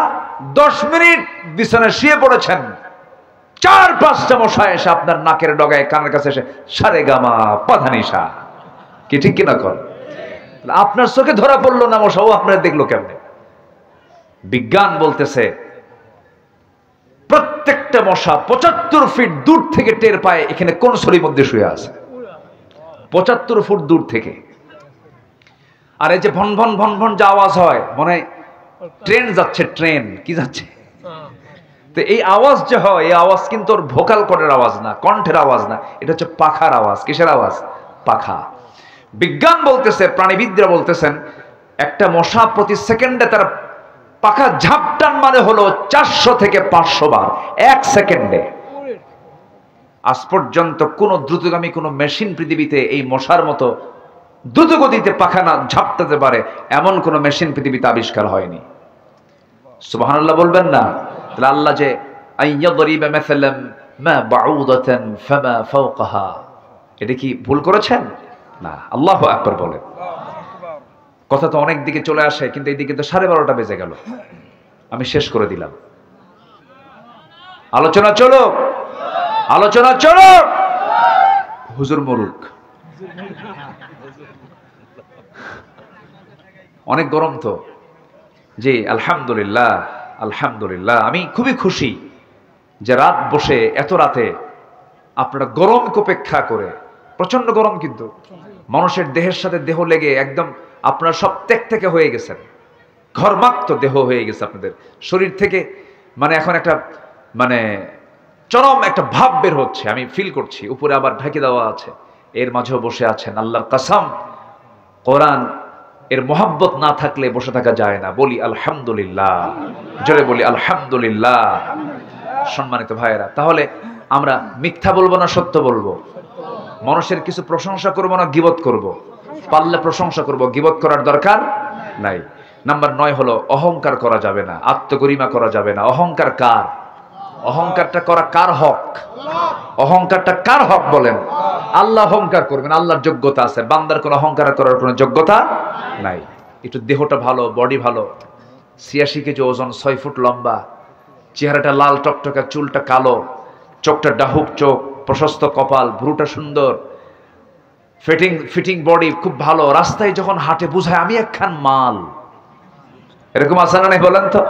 10 মিনিট বিছানায় শুয়ে পড়েছেন, 4-5টা মশা এসে আপনার নাকের ডগায়, কানের কাছে এসে সারে গামা পাধানিসা। কি ঠিক কিনা কর? আপনার চোখে ধরা পড়লো না মশা, ও আপনার দেখলো কেমনে? বিজ্ঞান বলতেছে প্রত্যেকটা মশা 75 ফিট দূর থেকে টের পায় এখানে কোন সলির মধ্যে শুয়ে আছে। 75 ফুট দূর থেকে। আর এই যে ভন ভন ভন ভন যে আওয়াজ হয়, মনে হয় ট্রেন যাচ্ছে। ট্রেন কি যাচ্ছে? তো এই আওয়াজ যে হয়, এই আওয়াজ কিন্তু ওর ভোকাল কর্ডের আওয়াজ না, কণ্ঠের আওয়াজ না, এটা হচ্ছে পাখার আওয়াজ। কিসের আওয়াজ? পাখা। বিজ্ঞান বলতেছে, প্রাণীবিদরা বলতেছেন, একটা মশা প্রতি সেকেন্ডে তার পাখা ঝাপটান মানে হলো 400 থেকে 500 বার 1 সেকেন্ডে। আজ পর্যন্ত কোন দ্রুতগামী কোন মেশিন পৃথিবীতে এই মশার মতো দ্রুত গতিতে পাখা না ঝাপটাতে পারে এমন কোন মেশিন পৃথিবীতে আবিষ্কার হয়নি। সুবহানাল্লাহ বলবেন না? তাহলে আল্লাহ যে আইয়াদরিবা মাসালাম মা বাউদাতান ফামা ফাওকাহা, এটা কি ভুল করেছেন? না, আল্লাহু আকবার বলেন। কথা তো অনেক দিকে চলে আসে, কিন্তু এই দিকে তো 12:30 বেজে গেল। আমি শেষ করে দিলাম। আলোচনা চলো, আলোচনা চলো। হুজুর মরুক, অনেক গরম তো। জি আলহামদুলিল্লাহ, আলহামদুলিল্লাহ। আমি খুবই খুশি যে রাত বসে এত রাতে আপনারা গরমকে উপেক্ষা করে, প্রচন্ড গরম কিন্তু মানুষের দেহের সাথে দেহ লেগে একদম আপনারা সব ত্যাগ থেকে হয়ে গেছেন। ঘর্মাক্ত দেহ হয়ে গেছে আপনাদের শরীর থেকে, মানে এখন একটা মানে চরম একটা ভাব বের হচ্ছে, আমি ফিল করছি। উপরে আবার ঢাকি দেওয়া আছে, এর মাঝেও বসে আছেন। আল্লাহর কসম, কোরআন এর মোহাব্বত না থাকলে বসে থাকা যায় না। বলি আলহামদুলিল্লাহ, জোরে বলি আলহামদুলিল্লাহ। সম্মানিত ভাইয়েরা, তাহলে আমরা মিথ্যা বলবো না সত্য বলবো? মানুষের কিছু প্রশংসা করবো না গীবত করব? পারলে প্রশংসা করব, গীবত করার দরকার নাই। নাম্বার 9 হলো অহংকার করা যাবে না, আত্মগরিমা করা যাবে না। অহংকার কার? অহংকারটা করা কার হক? অহংকারটা কার হক বলেন? আল্লাহ অহংকার করবেন, আল্লাহর যোগ্যতা আছে, বান্দার কোনো অহংকার করার কোনো যোগ্যতা নাই। একটু দেহটা ভালো, বডি ভালো, 86 কেজি ওজন, 6 ফুট লম্বা, চেহারাটা লাল টকটকা, চুলটা কালো, চোখটা ডাহুক চোখ, প্রশস্ত কপাল, ভ্রুটা সুন্দর, ফিটিং বডি খুব ভালো, রাস্তায় যখন হাঁটে বুঝায় আমি একখান মাল। এরকম আছে না নাই বলেন তো?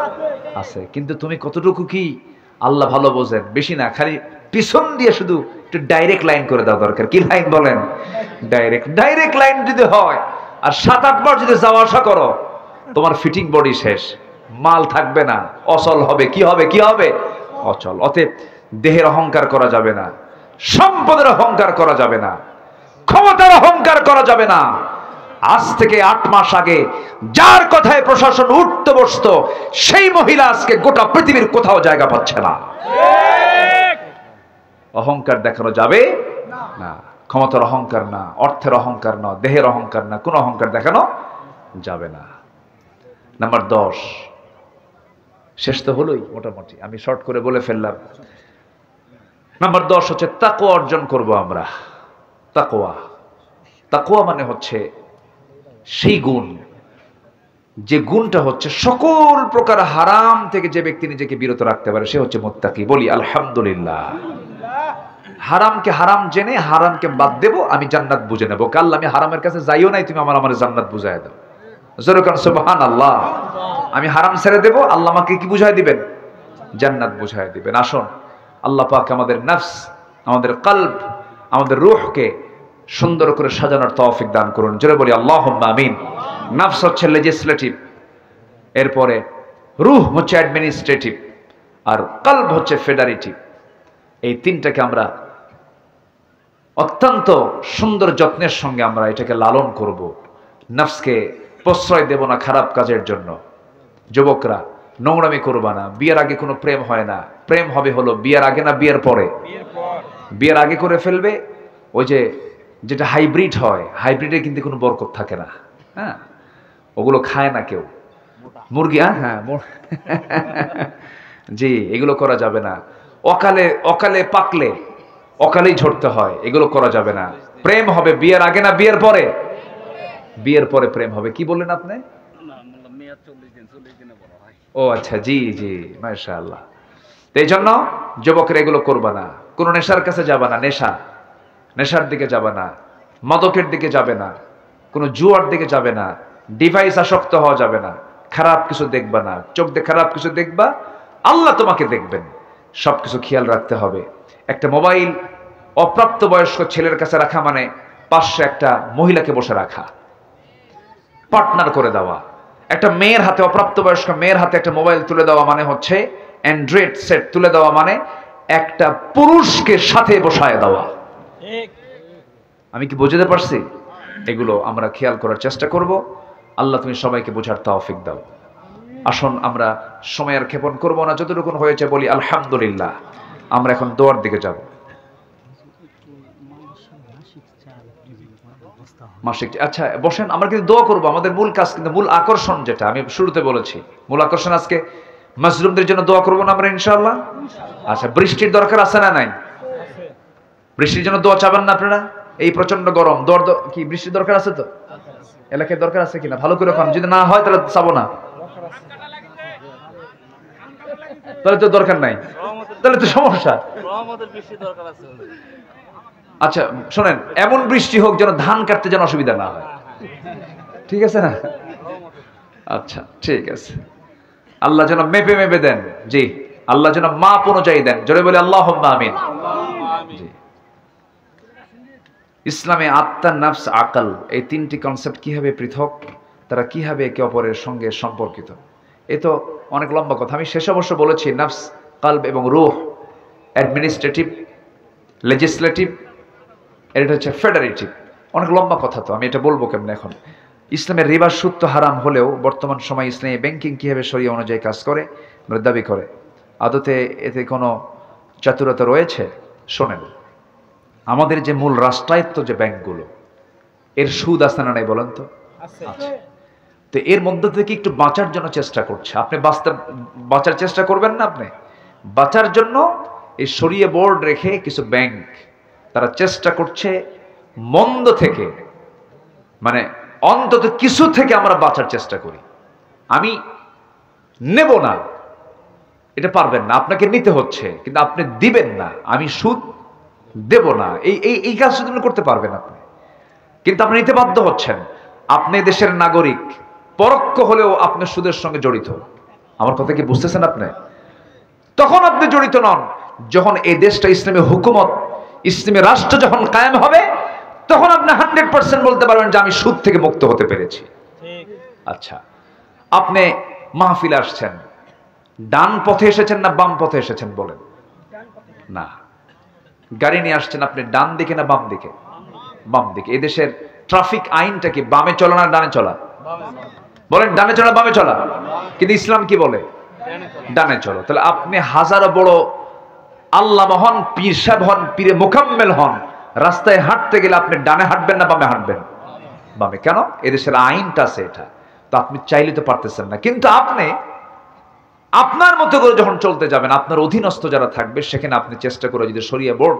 আছে। কিন্তু তুমি কতটুকু কি আল্লাহ ভালো বোঝেন, বেশি না, খালি পিছন দিয়ে শুধু একটু ডাইরেক্ট লাইন করে দেওয়া দরকার। কি লাইন বলেন? ডাইরেক্ট লাইন যদি হয় আর 7-8 বার যদি যাওয়া আসা করো, তোমার ফিটিং বডি শেষ, মাল থাকবে না, অচল হবে। কি হবে? কি হবে? অচল। অতএব দেহের অহংকার করা যাবে না, সম্পদের অহংকার করা যাবে না, ক্ষমতার অহংকার করা যাবে না। আজ থেকে 8 মাস আগে যার কথায় প্রশাসন উঠতে বসতো, সেই মহিলা আজকে গোটা পৃথিবীর কোথাও জায়গা পাচ্ছে না। অহংকার দেখানো যাবে না। ক্ষমতার অহংকার না, অর্থের অহংকার না, দেহের অহংকার না, কোনো অহংকার দেখানো যাবে না। নাম্বার 10, শেষ তো হলোই মোটামুটি, আমি শর্ট করে বলে ফেললাম। নাম্বার 10 হচ্ছে তাকওয়া অর্জন করব আমরা। তাকওয়া মানে হচ্ছে সেই গুণ, যে গুণটা হচ্ছে সকল প্রকার হারাম থেকে যে ব্যক্তি নিজেকে বিরত রাখতে পারে, সে হচ্ছে মুত্তাকি। বলি আলহামদুলিল্লাহ। হারামকে হারাম জেনে হারামকে বাদ দেব, আমি জান্নাত বুঝে নেবো। কাল আমি হারামের কাছে যাইও নাই, তুমি আমার জান্নাত বুঝাই দাও। জোরকান সুবহানাল্লাহ। আমি হারাম ছেড়ে দেব, আল্লাহ আমাকে কি বুঝাই দিবেন? জান্নাত বুঝাই দিবেন। আসুন আল্লাহ পাক আমাদের নফস, আমাদের কলব, আমাদের রূহকে সুন্দর করে সাজানোর তৌফিক দান করুন। জোরে বলি আল্লাহুম্মা আমিন। নফস হচ্ছে লেজিসলেটিভ, এরপরে রূহ হচ্ছে অ্যাডমিনিস্ট্রেটিভ, আর কলব হচ্ছে ফেডারেটিভ। এই তিনটাকে আমরা অত্যন্ত সুন্দর যত্নের সঙ্গে আমরা এটাকে লালন করব। নফসকে প্রশ্রয় দেব না খারাপ কাজের জন্য। যুবকরা নোংরামি করবা না। বিয়ের আগে কোনো প্রেম হয় না, প্রেম হবে হলো বিয়ের আগে না বিয়ের পরে? বিয়ের আগে করে ফেলবে। ওই যে যেটা হাইব্রিড হয়, হাইব্রিডে কিন্তু কোনো বরকত থাকে না। হ্যাঁ, ওগুলো খায় না কেউ, মুরগি। হ্যাঁ জি, এগুলো করা যাবে না। অকালে পাকলে অকালেই ঝরতে হয়, এগুলো করা যাবে না। প্রেম হবে বিয়ের আগে না বিয়ের পরে? বিয়ের পরে প্রেম হবে। কি বললেন আপনি? ও আচ্ছা, জি জি, মাশাআল্লাহ। এই জন্য যুবকেরা এগুলো করবা না। কোনো নেশার কাছে যাবা না, নেশার দিকে যাবে না, মাদকের দিকে যাবে না, কোনো জুয়ার দিকে যাবে না, ডিভাইস আসক্ত হওয়া যাবে না, খারাপ কিছু দেখবা না। চোখ দিয়ে খারাপ কিছু দেখবা, আল্লাহ তোমাকে দেখবেন। সবকিছু খেয়াল রাখতে হবে। একটা মোবাইল অপ্রাপ্ত বয়স্ক ছেলের কাছে রাখা মানে পাশে একটা মহিলাকে বসে রাখা, পার্টনার করে দেওয়া। একটা মেয়ের হাতে, অপ্রাপ্ত বয়স্ক মেয়ের হাতে একটা মোবাইল তুলে দেওয়া মানে হচ্ছে অ্যান্ড্রয়েড সেট তুলে দেওয়া মানে একটা পুরুষকে সাথে বসায় দেওয়া। আমি কি বুঝতে পারছি? এগুলো আমরা খেয়াল করার চেষ্টা করব। আল্লাহ তুমি সবাইকে বোঝার তৌফিক দাও। আসুন আমরা সময় আর ক্ষেপণ করবো না, যতটুকু হয়েছে বলি আলহামদুলিল্লাহ। আমরা এখন দোয়ার দিকে যাব। মাসিক, আচ্ছা বসেন, আমরা কিন্তু দোয়া করবো। আমাদের মূল কাজ, কিন্তু মূল আকর্ষণ যেটা আমি শুরুতে বলেছি, মূল আকর্ষণ আজকে মাজলুমদের জন্য দোয়া করবো না আমরা ইনশাআল্লাহ। আচ্ছা, বৃষ্টির দরকার আছে না নাই? বৃষ্টির জন্য দোয়া চাবেন না আপনারা? এই প্রচন্ড গরম, কি বৃষ্টির দরকার আছে? তো এলাকায় দরকার আছে কিনা ভালো করে খান। যদি না হয় তাহলে চাবো না, তাহলে তো দরকার নাই, তাহলে তো সমস্যা। আচ্ছা শোনেন, এমন বৃষ্টি হোক যেন ধান কাটতে যেন অসুবিধা না হয়, ঠিক আছে না? আচ্ছা ঠিক আছে। আল্লাহ যেন মেপে মেপে দেন। জি, আল্লাহ যেন মাপ অনুযায়ী দেন। জোরে বলে আল্লাহুম্মা আমিন। জি, ইসলামে আত্মা, নফস, আকল, এই তিনটি কনসেপ্ট কিভাবে পৃথক তারা কিভাবে একে অপরের সঙ্গে সম্পর্কিত। এ তো অনেক লম্বা কথা। আমি শেষ অবশ্য বলেছি নাফস, কালব এবং রূহ, অ্যাডমিনিস্ট্রেটিভ, লেজিসলেটিভ, এটা হচ্ছে ফেডারেটিভ। অনেক লম্বা কথা, তো আমি এটা বলবো কেমন। এখন ইসলামের রিবার সুদ তো হারাম হলেও বর্তমান সময় ইসলামী ব্যাংকিং কীভাবে শরিয়া অনুযায়ী কাজ করে দাবি করে, আদতে এতে কোনো চাতুরতা রয়েছে? শোনেন, আমাদের যে মূল রাষ্ট্রায়ত্ত যে ব্যাংকগুলো, এর সুদ আছে না নাই বলেন তো? আছে। তো এর মধ্যে থেকে একটু বাঁচার জন্য চেষ্টা করছে। আপনি বাঁচার চেষ্টা করবেন না? আপনি বাঁচার জন্য এই শরিয়া বোর্ড রেখে কিছু ব্যাংক তারা চেষ্টা করছে মন্দ থেকে, মানে অন্তত কিছু থেকে আমরা বাঁচার চেষ্টা করি। আমি নেব না, এটা পারবেন না, আপনাকে নিতে হচ্ছে, কিন্তু আপনি দিবেন না, আমি সুদ দেব না, এই কাজ শুধু করতে পারবেন আপনি, কিন্তু আপনি নিতে বাধ্য হচ্ছেন। আপনি দেশের নাগরিক, পরোক্ষ হলেও আপনি সুদের সঙ্গে জড়িত। আমার কথা কি বুঝতেছেন আপনি? তখন আপনি জড়িত নন যখন এই দেশটা ইসলামী হুকুমত, ইসলামী রাষ্ট্র যখন কায়েম হবে, তখন আপনি 100% বলতে পারবেন যে আমি সুদ থেকে মুক্ত হতে পেরেছি। আচ্ছা, আপনি মাহফিলে আসছেন, ডান পথে এসেছেন না বাম পথে এসেছেন বলেন? না, গাড়ি নিয়ে আসছেন আপনি ডান দিকে না বাম দিকে? বাম দিকে। এদেশের ট্রাফিক আইনটা কি বামে চলা না ডানে চলা? বলেন ডানে চলা বামে চলা? কিন্তু ইসলাম কি বলে? ডানে চলো। তাহলে আপনি হাজারো বড় আল্লামা হন, পীর সাহেব হন, পীরে মোকাম্মেল হন, রাস্তায় হাঁটতে গেলে আপনি ডানে হাঁটবেন না বামে হাঁটবেন? বামে। কেন? এদেশের আইনটা আছে এটা। তো আপনি চাইলে তো পারতেছেন না, কিন্তু আপনি আপনার মতো করে যখন চলতে যাবেন, আপনার অধীনস্থ যারা থাকবে সেখানে আপনি চেষ্টা করে যদি শরিয়া বোর্ড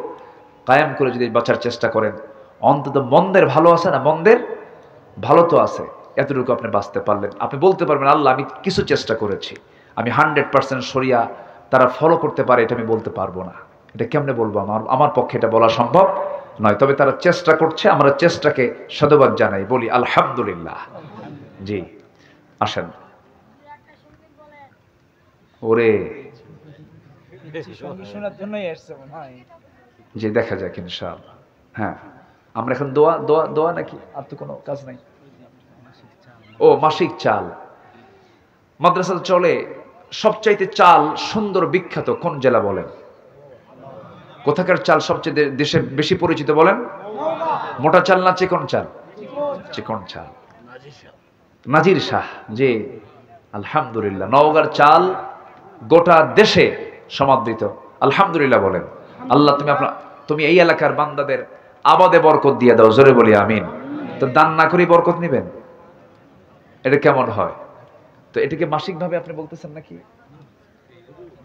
কায়েম করে যদি বাঁচার চেষ্টা করেন, অন্তত মন্দের ভালো আছে না? মন্দের ভালো তো আছে, এতটুকু আপনি বাঁচতে পারলেন। আপনি বলতে পারবেন আল্লাহ আমি কিছু চেষ্টা করেছি, আমি 100% শরিয়া তারা ফলো করতে পারে এটা আমি বলতে পারবো না। এটা কেমনে বলবো? আমার পক্ষে এটা বলা সম্ভব নয়। তবে তারা চেষ্টা করছে, আমরা চেষ্টাকে সাধুবাদ জানাই, বলি আলহামদুলিল্লাহ। জি আসেন। ওরে জি, দেখা যাক ইনশাআল্লাহ। হ্যাঁ, আমরা এখন দোয়া দোয়া দোয়া নাকি আর তো কোনো কাজ নাই? ও মাসিক চাল মাদ্রাসা চলে। সবচাইতে চাল সুন্দর বিখ্যাত কোন জেলা বলেন? কোথাকার চাল সবচেয়ে দেশে বেশি পরিচিত বলেন? মোটা চাল না চিকন চাল? চিকন চাল। নাজির শাহ। জি আলহামদুলিল্লাহ। নওগাঁর চাল গোটা দেশে সমাদৃত। আলহামদুলিল্লাহ বলেন। আল্লাহ তুমি এই এলাকার বান্দাদের আবাদে বরকত দিয়ে দাও, জোরে বলি আমিন। তো দান না করি বরকত নিবেন, এটা কেমন হয়? তো এটাকে মাসিক ভাবে আপনি বলতেছেন নাকি?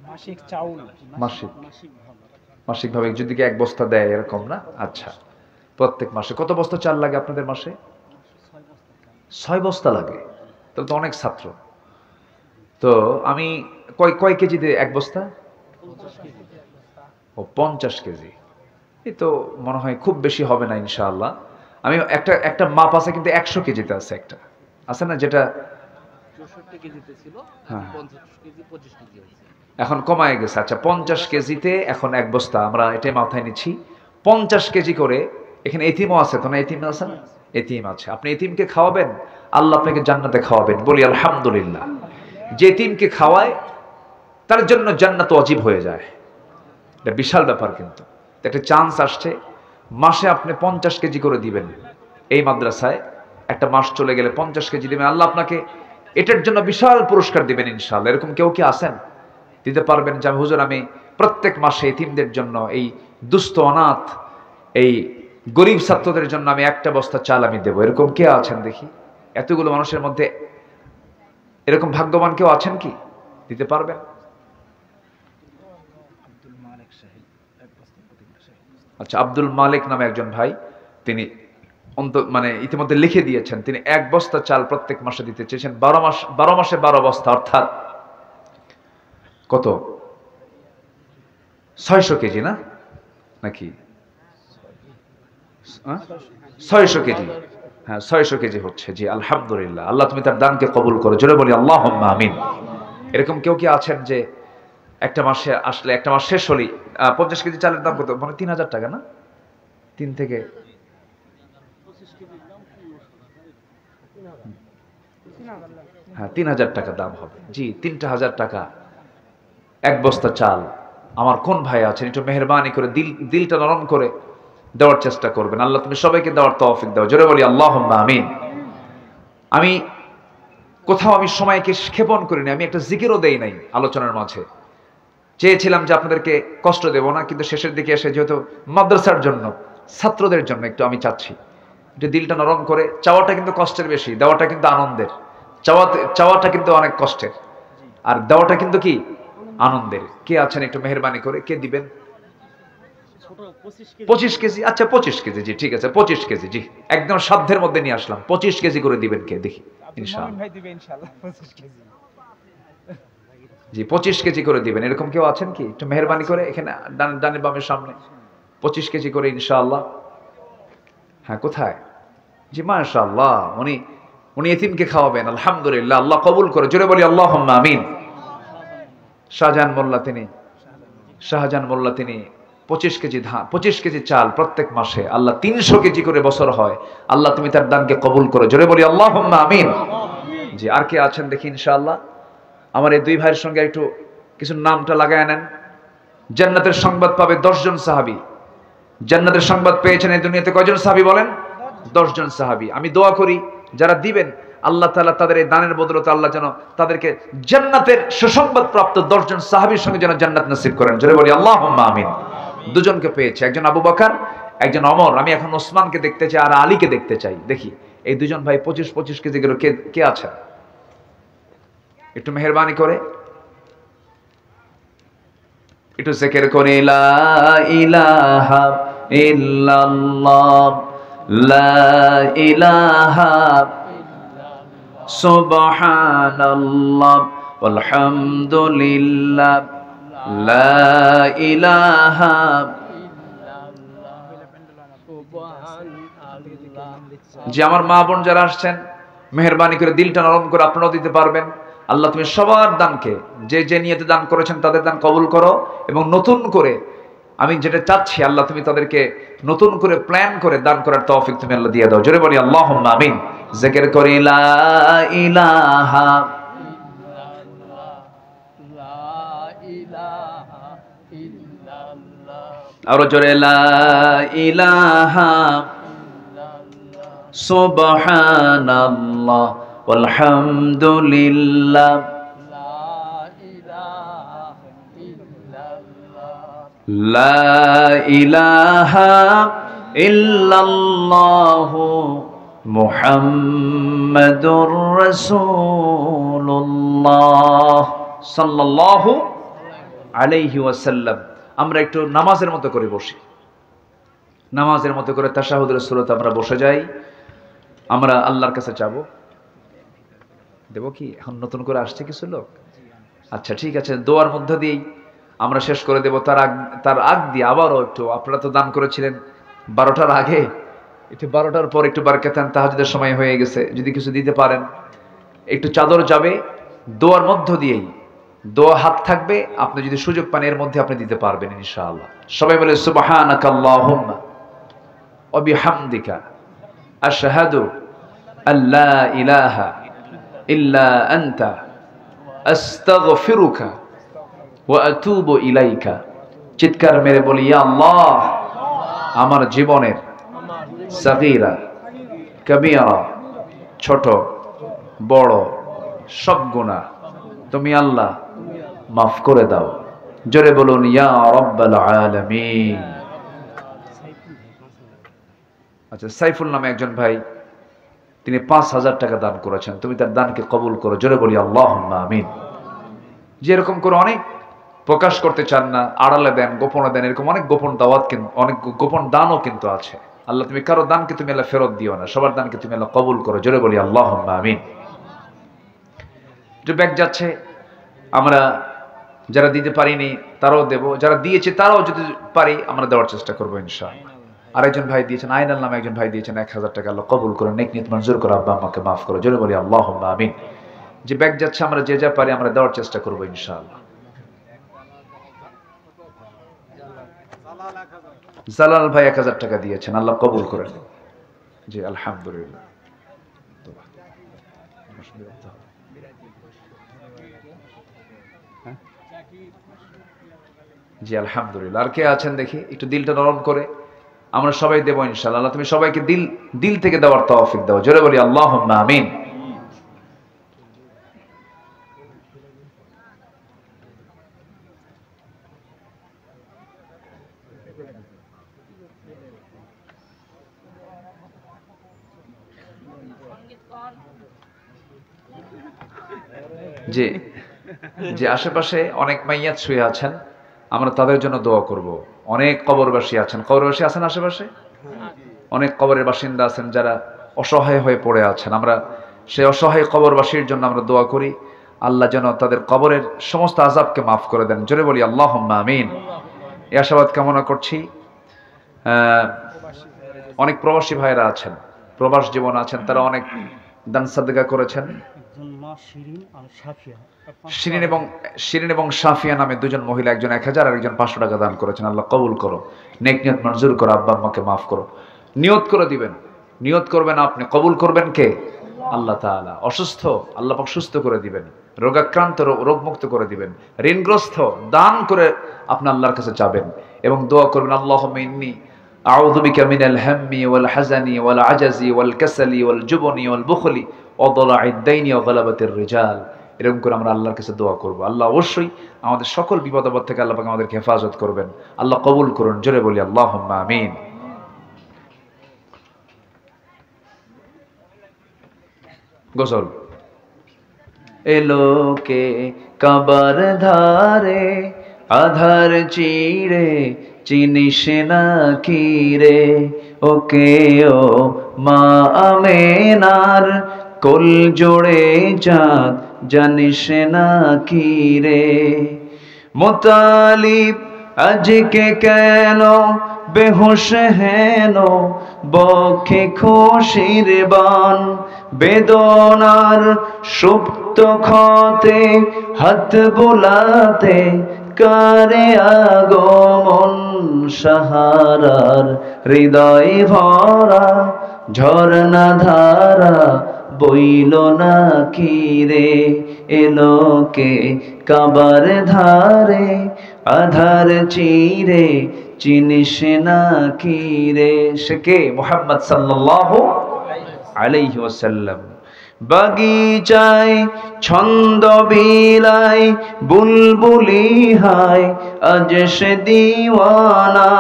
মাসিক চাউল, মাসিক ভাবে যদি এক বস্তা দেয় এরকম না? আচ্ছা, প্রত্যেক মাসে কত বস্তা চাল লাগে আপনাদের? মাসে 6 বস্তা লাগে। তাহলে তো অনেক ছাত্র। তো আমি কয় কেজিতে এক বস্তা? ও 50 কেজি। এই তো মনে হয় খুব বেশি হবে না ইনশাআল্লাহ। আমি একটা মাপ আছে কিন্তু 100 কেজিতে আছে, একটা আছে না যেটা 64 কেজিতে ছিল, 50 কেজি 25 কেজি হয়েছে, এখন কমায় গেছে। আচ্ছা, 50 কেজিতে এখন এক বস্তা, আমরা এটাই মাথায় নিচ্ছি। 50 কেজি করে। এখানে এতিমও আছে তো না? এতিম আছে না? এতিম আছে। আপনি এতিমকে খাওয়াবেন, আল্লাহ আপনাকে জান্নাতে খাওয়াবেন, বলি আলহামদুলিল্লাহ। যে এতিমকে খাওয়ায় তার জন্য জান্নাত ওয়াজিব হয়ে যায়। এটা বিশাল ব্যাপার। কিন্তু একটা চান্স আসছে, মাসে আপনি 50 কেজি করে দিবেন। এই মাদ্রাসায় একটা মাস চলে গেলে 50 কেজি দিবেন, আল্লাহ আপনাকে এটার জন্য বিশাল পুরস্কার দিবেন ইনশাআল্লাহ। এরকম কেউ কি আছেন দিতে পারবেন যে হুজুর আমি প্রত্যেক মাসে এতিমদের জন্য, এই দুস্থ অনাথ, এই গরিব ছাত্রদের জন্য আমি একটা বস্তা চাল আমি দেবো? এরকম কে আছেন দেখি? এতগুলো মানুষের মধ্যে এরকম ভাগ্যবান কেউ আছেন কি দিতে পারবেন? আচ্ছা, আব্দুল মালিক নামে একজন ভাই, তিনি ইতিমধ্যে লিখে দিয়েছেন, তিনি এক বস্তা চাল প্রত্যেক মাসে দিতে চেয়েছেন। 12 মাসে 12 বস্তা, অর্থাৎ কত? 600 কেজি না নাকি? 600 কেজি। হ্যাঁ, 600 কেজি হচ্ছে। জি আলহামদুলিল্লাহ। আল্লাহ তুমি তার দানকে কবুল করো, জোরে বলি আল্লাহুম্মা আমিন। এরকম কেউ কি আছেন যে একটা মাসে আসলে, একটা মাস শেষ হলি 50 কেজি চালের দাম কত? মানে 3000 টাকা না? 3 থেকে হ্যাঁ 3000 টাকা দাম হবে। জি 3000 টাকা, এক বস্তা চাল। আমার কোন ভাই আছেন একটু মেহেরবানি করে দিলটা নরম করে দেওয়ার চেষ্টা করবেন। আল্লাহ তুমি সবাইকে দেওয়ার তৌফিক দাও, জোরে বলি আল্লাহুম্মা আমিন। আমি কোথাও সময়কে ক্ষেপণ করিনি, আমি একটা জিকিরও দেই নাই আলোচনার মাঝে। চেয়েছিলাম যে আপনাদেরকে কষ্ট দেব না, কিন্তু শেষের দিকে এসে যেহেতু মাদ্রাসার জন্য, ছাত্রদের জন্য একটু আমি চাচ্ছি একটু দিলটা নরম করে। চাওয়াটা কিন্তু কষ্টের বেশি, দেওয়াটা কিন্তু আনন্দের। চাওয়াটা কিন্তু অনেক কষ্টের, আর দেওয়াটা কিন্তু কি আনন্দের। কে আছেন একটু মেহেরবানি করে কে দিবেন? 25 কেজি। আচ্ছা 25 কেজি, জি ঠিক আছে 25 কেজি, জি একদম সাধ্যের মধ্যে নিয়ে আসলাম। 25 কেজি করে দিবেন কে দেখি ইনশাআল্লাহ। জি 25 কেজি করে দিবেন, এরকম কেউ আছেন কি একটু মেহেরবানি করে? এখানে ডানে বামের সামনে 25 কেজি করে ইনশাআল্লাহ। হ্যাঁ কোথায়? জি মাশাআল্লাহ, উনি এতিমকে খাওয়াবেন, আলহামদুলিল্লাহ, আল্লাহ কবুল করে, জোরে বলি আল্লাহুম্মা আমিন। শাহজাহান মোল্লা তিনি 25 কেজি ধান, 25 কেজি চাল প্রত্যেক মাসে, আল্লাহ 300 কেজি করে বছর হয়। আল্লাহ তুমি তার দানকে কবুল করো, জোরে বলি আল্লাহুম্মা আমিন। জি আর কে আছেন দেখি ইনশাআল্লাহ। আমার এই দুই ভাইয়ের সঙ্গে একটু কিছু নামটা লাগায় নেন। জান্নাতের সংবাদ পাবে 10 জন সাহাবী। জান্নাতের সংবাদ পেয়েছেন এই দুনিয়াতে কয়জন সাহাবী বলেন? 10 জন সাহাবী। আমি দোয়া করি যারা দিবেন আল্লাহ তাআলা তাদের এই দানের বদলতে আল্লাহ যেন তাদেরকে জান্নাতের সুসংবাদ প্রাপ্ত 10 জন সাহাবীর সঙ্গে যেন জান্নাত নসিব করেন, জোরে বলি আল্লাহুম্মা আমিন। দুজনকে পেয়েছে, একজন আবু বকর, একজন ওমর। আমি এখন ওসমানকে দেখতে চাই আর আলীকে দেখতে চাই। দেখি এই দুজন ভাই 25 কেজি করে কে আছে একটু মেহেরবানি করে একটু জিকির করে লা ইলাহা ইল্লাল্লাহ, লা ইলাহা সুবহানাল্লাহ আলহামদুলিল্লাহ, লা ইলাহা। যে আমার মা বোন যারা আসছেন মেহেরবানি করে দিলটা নরম করে আপনারাও দিতে পারবেন। আল্লাহ তুমি সবার দানকে, যে নিয়তে দান করেছেন তাদের দান কবুল করো, এবং নতুন করে আমি যেটা চাচ্ছি আল্লাহ তুমি তাদেরকে নতুন করে প্ল্যান করে দান করার তৌফিক তুমি আল্লাহ দিয়ে দাও, জোরে বলি আল্লাহুম্মা আমিন। জিকির করি লা ইলাহা আরো জোরে লা ইলাহা সুবহানাল্লাহ আলহামদুলিল্লাহ, লা ইলাহা ইল্লাল্লাহ মুহাম্মাদুর রাসূলুল্লাহ সাল্লাল্লাহু আলাইহি ওয়াসাল্লাম। আমরা একটু নামাজের মতো করে বসি, নামাজের মতো করে তাশাহুদের সূরাতে আমরা বসে যাই। আমরা আল্লাহর কাছে চাবো। দেব কি এখন নতুন করে আসছে কিছু লোক? আচ্ছা ঠিক আছে, দোয়ার মধ্য দিয়েই আমরা শেষ করে দেব। তার আগ দিয়ে আবারও একটু, আপনারা তো দান করেছিলেন 12টার আগে, একটু 12টার পর একটু বারকাতান তাহাজ্জুদের সময় হয়ে গেছে, যদি কিছু দিতে পারেন একটু চাদর যাবে দোয়ার মধ্য দিয়েই। দোয়া হাত থাকবে, আপনি যদি সুযোগ পান এর মধ্যে আপনি দিতে পারবেন ইনশাআল্লাহ। সবাই বলে সুবহানাকাল্লাহুম্মা ওয়া বিহামদিকা আশহাদু আল্লা ইলাহা ইল্লা আনতা আস্তাগফিরুকা ওয়া আতুবু ইলাইকা। চিৎকার মেরে বলি ইয়া আল্লাহ, আমার জীবনের সাগীরা কবিরা, ছোট বড় সব গুনাহ তুমি আল্লাহ মাফ করে দাও, জোরে বলুন ইয়া রাব্বাল আলামিন। আচ্ছা সাইফুল নামে একজন ভাই, তিনি 5000 টাকা দান করেছেন, তুমি তার দানকে কবুল করো, জোরে বলি আল্লাহুম্মা আমিন। যেরকম করে অনেক প্রকাশ করতে চান না, আড়ালে দেন, গোপনে দেন, এরকম অনেক গোপন দাওয়াত কিন্তু, অনেক গোপন দানও কিন্তু আছে। আল্লাহ তুমি কারো দানকে তুমি আল্লাহ ফেরত দিও না, সবার দানকে তুমি আল্লাহ কবুল করো, জোরে বলি আল্লাহুম্মা আমিন। যে ব্যাগ যাচ্ছে, আমরা যারা দিতে পারিনি তারাও দেব, যারা দিয়েছে তারাও যদি পারি আমরা দেওয়ার চেষ্টা করবো ইনশাআল্লাহ। আরেকজন ভাই দিয়েছেন, আইনাল নামে একজন ভাই দিয়েছেন 1000 টাকা, আল্লাহ কবুল করে, নেক নিয়ত মঞ্জুর করে, আব্বা আমাকে মাফ করো, জোরে বলি আল্লাহুম্মা আমিন। যে ব্যাগ যাচ্ছে আমরা যে যা পারি আমরা দেওয়ার চেষ্টা করবো ইনশাআল্লাহ। জালাল ভাই 1000 টাকা দিয়েছেন, আল্লাহ কবুল করেন। জি আলহামদুলিল্লাহ। জি আলহামদুলিল্লাহ। আর কে আছেন দেখি, একটু দিলটা নরম করে। আমরা সবাই দেবো ইনশাআল্লাহ। আল্লাহ তুমি সবাইকে দিল থেকে দেওয়ার তৌফিক দাও। জোরে বলি আল্লাহুম্মা আমিন। জি জি, আশেপাশে অনেক মাইয়াত শুয়ে আছেন, আমরা তাদের জন্য দোয়া করব। অনেক কবরবাসী আছেন, কবরবাসী আছেন আশেপাশে, অনেক কবরের বাসিন্দা আছেন যারা অসহায় হয়ে পড়ে আছেন। আমরা সেই অসহায় কবরবাসীর জন্য আমরা দোয়া করি, আল্লাহ যেন তাদের কবরের সমস্ত আযাবকে মাফ করে দেন। জোরে বলি আল্লাহুম্মা আমিন। এই আশাবাদ কামনা করছি। অনেক প্রবাসী ভাইরা আছেন, প্রবাস জীবন আছেন, তারা অনেক দান সাদকা করেছেন। শিরিন এবং সাফিয়া নামে দুজন মহিলা, একজন 1000 আর একজন 500 টাকা দান করেছেন। আল্লাহ কবুল করো, নেক নিয়ত মঞ্জুর করো, আব্বা আম্মাকে মাফ করো। নিয়ত করে দিবেন, নিয়ত করবেন আপনি, কবুল করবেন কে? আল্লাহ তাআলা। অসুস্থ আল্লাহ পাক সুস্থ করে দিবেন, রোগাক্রান্ত রোগমুক্ত করে দিবেন, ঋণগ্রস্ত দান করে আপনি আল্লাহর কাছে যাবেন এবং দোয়া করবেন আল্লাহুম্মা ইন্নী আউযু বিকা মিনাল হাম্মি ওয়াল হাযানি ওয়াল আজাজি ওয়াল কাসালি ওয়াল জুবনি ওয়াল বুখলি ওয়া দালা'id দাইনি ওয়া গালাবাতির রিজাল। এরকম করে আমরা আল্লাহর কাছে দোয়া করব। আল্লাহ অবশ্যই আমাদের সকল বিপদ আপদ থেকে আল্লাহ পাক আমাদেরকে হেফাজত করবেন। আল্লাহ কবুল করুন। জোরে বলি আল্লাহুম্মা আমিন। গজল। এলোকে কাবার ধারে আধার চিড়ে চিনিস না কি রে, ওকে ও মা আমেনার কোল জোড়ে চাঁদ জানিস না কি রে। মুতালিব আজকে কেন বেহুশ হেন, বক্ষে খুশির বান বেদনার সুপ্ত ক্ষতে হাত বোলাতে কারে আগমন সাহারার হৃদয় ভরা ঝরনা ধারা বইল না কি রে। এলোকে কাবার ধারে আধার চিরে চিনিস না কি রে। সে কে? মুহাম্মদ সাল্লাল্লাহু আলাইহি ওয়াসাল্লাম। বাগিচায় ছন্দ বিলায় বুলবুলি হায়, আজ সে দিওয়ানা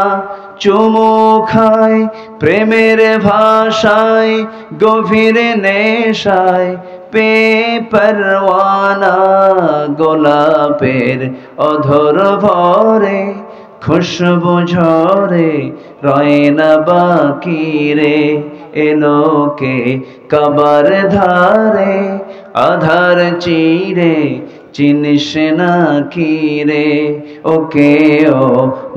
চুমু খায় প্রেমের ভাষায় গভীর নেশায় পে পরওয়ানা। গোলাপের অধর ভরে খুশবু ঝরে রয় না বাকি রে। এলোকে কাবার ধারে আধার চিরে চিনিস না কি রে, ওকে ও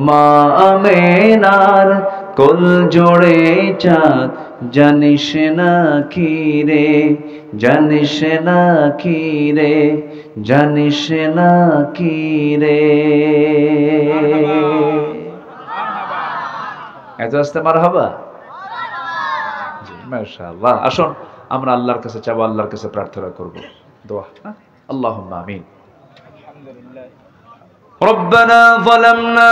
মা আমেনার কোল জোড়ে চাঁদ জানিস না কি রে, জানিস না কি রে, জানিস না কি রে। এত আসতে মারহাবা। মাশাআল্লাহ। আসুন আমরা আল্লাহর কাছে চাবো, আল্লাহর কাছে প্রার্থনা করব। দোয়া। আল্লাহুম্মা আমিন। রব্বানা যালামনা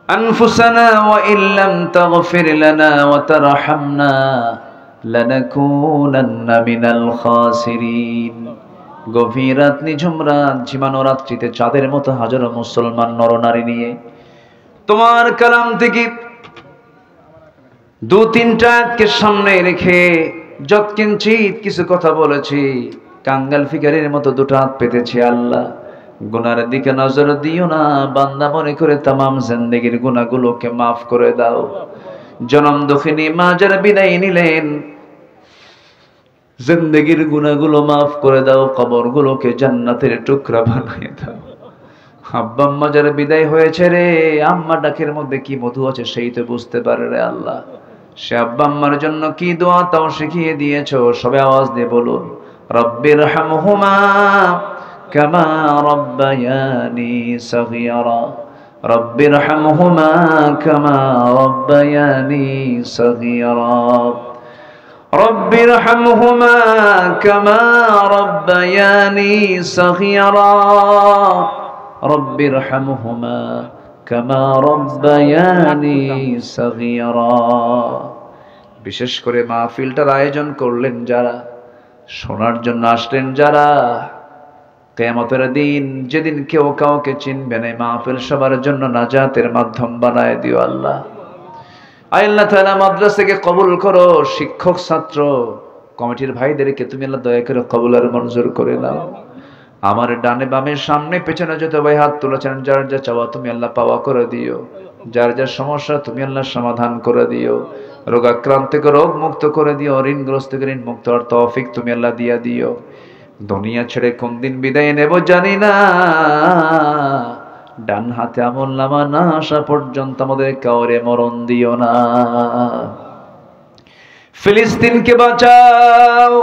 আনফুসানা ওয়া ইল্লাম তাগফির লানা ওয়া তারহামনা লানাকুনান্না মিনাল খাসিরিন। গভীর রাত, নিঝুম রাত, ঝিমানো রাত্রিতে চাঁদের মতো হাজারো মুসলমান নরনারী নিয়ে তোমার কালাম থেকে 2-3টা আয়াতকে সামনে রেখে যৎকিঞ্চিত কিছু কথা বলেছি, কাঙ্গাল ফিকারের মতো 2টা হাত পেতেছি। আল্লাহ গুনার দিকে নজর দিও না, বান্দা মনে করে তামাম জিন্দেগির গুনাহগুলোকে মাফ করে দাও। জনম দুঃখিনী মা যারা বিদায় নিলেন, জিন্দেগির গুনাহগুলো মাফ করে দাও, কবরগুলোকে জান্নাতের টুকরা বানিয়ে দাও। আব্বা আম্মা যারা বিদায় হয়েছে রে, আম্মা ডাকের মধ্যে কি মধু আছে সেই তো বুঝতে পারে রে আল্লাহ। সে আব্বা আম্মার জন্য কি দোয়া তাও শিখিয়ে দিয়েছো। সবে আওয়াজ দিয়ে বলুন, রব্বিরহামহুমা কামা রব্বায়ানি সগীরা, রব্বিরহামহুমা কামা রব্বায়ানি সগীরা। رب ارحمهما كما ربياني صغيرا رب ارحمهما كما ربياني صغيرا বিশেষ করে মাহফিলটার আয়োজন করলেন যারা, শোনার জন্য আসলেন যারা, কিয়ামতের দিন যেদিন কেউ কাউকে চিনবে না, মাহফিল সবার জন্য নাজাতের মাধ্যম বানায় দিও আল্লাহ। আল্লাহ তাআলা মাদ্রাসাকে কবুল করো, শিক্ষক ছাত্র কমিটির ভাইদেরকে তুমি আল্লাহ দয়া করে কবুল আর মঞ্জুর করে নাও। আমার ডানে বামে সামনে পেছনে যত ভাই হাত তুলেছেন, যার যা চাওয়া তুমি আল্লাহ পাওয়া করে দিও, যার যা সমস্যা তুমি আল্লাহ সমাধান করে দিও, রোগাক্রান্তকে রোগ মুক্ত করে দিও, ঋণগ্রস্তকে ঋণ মুক্ত হওয়ার তৌফিক তুমি আল্লাহ দিয়া দিও। দুনিয়া ছেড়ে কোন দিন বিদায় নেব জানি না, ডান হাতে আমলনামা না আসা পর্যন্ত আমাদের কাউরে মরণ দিও না। ফিলিস্তিনকে বাঁচাও,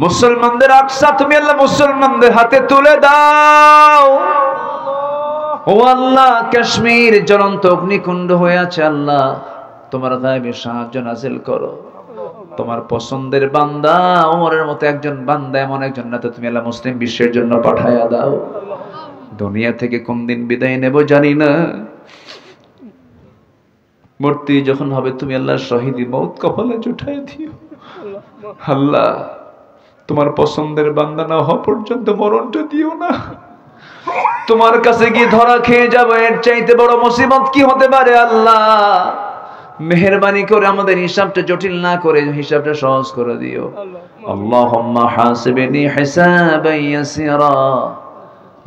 মুসলমানদের আকসা তুমি আল্লাহ মুসলমানদের হাতে তুলে দাও। ও আল্লাহ, কাশ্মীর জ্বলন্ত অগ্নিকুণ্ড হয়ে আছে, আল্লাহ তোমার গায়েবী সাহায্য নাজিল করো। তোমার পছন্দের বান্দা ওমরের মতো একজন বান্দা, এমন একজন নেতা তুমি আল্লাহ মুসলিম বিশ্বের জন্য পাঠায়া দাও। দুনিয়া থেকে কোন দিন বিদায় নেব জানি না, মূর্তি যখন হবে তুমি আল্লাহ শহীদি মৌত কপালে জুটাই দিও। আল্লাহ তোমার পছন্দের বান্দা না হওয়া পর্যন্ত মরণটা দিও না। তোমার কাছে কি ধরা খেয়ে যাবো, এর চাইতে বড় মুসিবত কি হতে পারে? আল্লাহ মেহেরবানি করে আমাদের হিসাবটা জটিল না করে হিসাবটা সহজ করে দিও। আল্লাহুম্মা হাসিবনি হিসাবান ইয়াসিরা,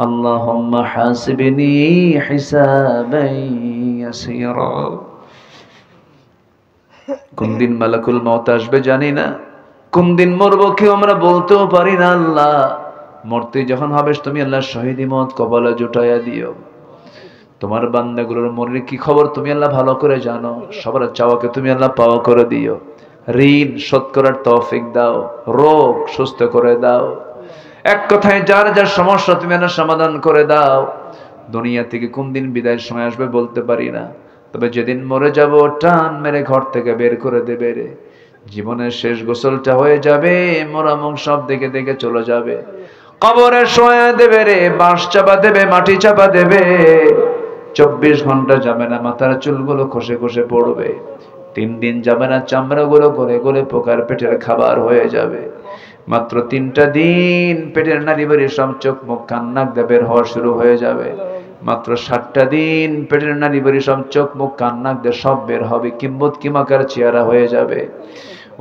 আল্লাহুম্মা হাসিবনি হিসাবান ইয়াসিরা। কোন দিন মালাকুল মউত আসবে জানি না, কোন দিন মরবো কেউ আমরা বলতেও পারি না। আল্লাহ মরতে যখন হবে তুমি আল্লাহ শহীদি মওত কপালে জুটাইয়া দিও। তোমার বান্দাগুলোর মনের কি খবর তুমি আল্লাহ ভালো করে জানো, সবার চাওয়াকে তুমি আল্লাহ পাওয়া করে দিও। ঋণ শোধ করার তৌফিক দাও, রোগ সুস্থ করে দাও, এক কথায় যার যার সমস্যা তুমি আল্লাহ সমাধান করে দাও। দুনিয়া থেকে কোন দিন বিদায়ের সময় আসবে বলতে পারি না, তবে যেদিন মরে যাব টান মেরে ঘর থেকে বের করে দেবে রে। জীবনের শেষ গোসলটা হয়ে যাবে, মরা মুখ সব দেখে দেখে চলে যাবে, কবরে শোয়া দেবে রে, বাঁশ চাপা দেবে, মাটি চাপা দেবে। 24 ঘন্টা যাবে না মাথার চুলগুলো খসে খসে পড়বে, 3 দিন যাবে না চামড়াগুলো গলে গলে পোকার পেটের খাবার হয়ে যাবে। মাত্র 3টা দিন পেটের নাড়িবাড়ি সব চোখ মুখ কান নাক দিয়ে বের হওয়া শুরু হয়ে যাবে। মাত্র 7টা দিন পেটের নাড়িবাড়ি সব চোখ মুখ কান নাক দিয়ে সব বের হবে, কিম্বত কিমাকার চেহারা হয়ে যাবে।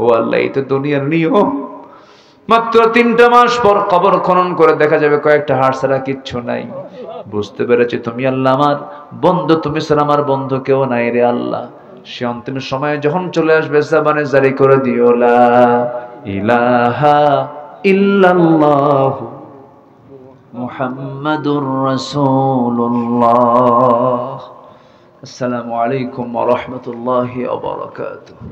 ও আল্লাহ, এই তো দুনিয়ার নিয়ম। মাত্র 3টা মাস পর কবর খনন করে দেখা যাবে কয়েকটা হাড় ছাড়া কিচ্ছু নাই। বুঝতে পেরেছি তুমি আল্লাহ আমার বন্ধু, তুমি ছাড়া আমার বন্ধু কেউ নাই রে আল্লাহ। সে অন্তিম সময়ে যখন চলে আসবে জবানে জারি করে দিও লা ইলাহা ইল্লাল্লাহ মুহাম্মাদুর রাসূলুল্লাহ। আসসালামু আলাইকুম ওয়া রাহমাতুল্লাহি ওয়া বারাকাতুহু।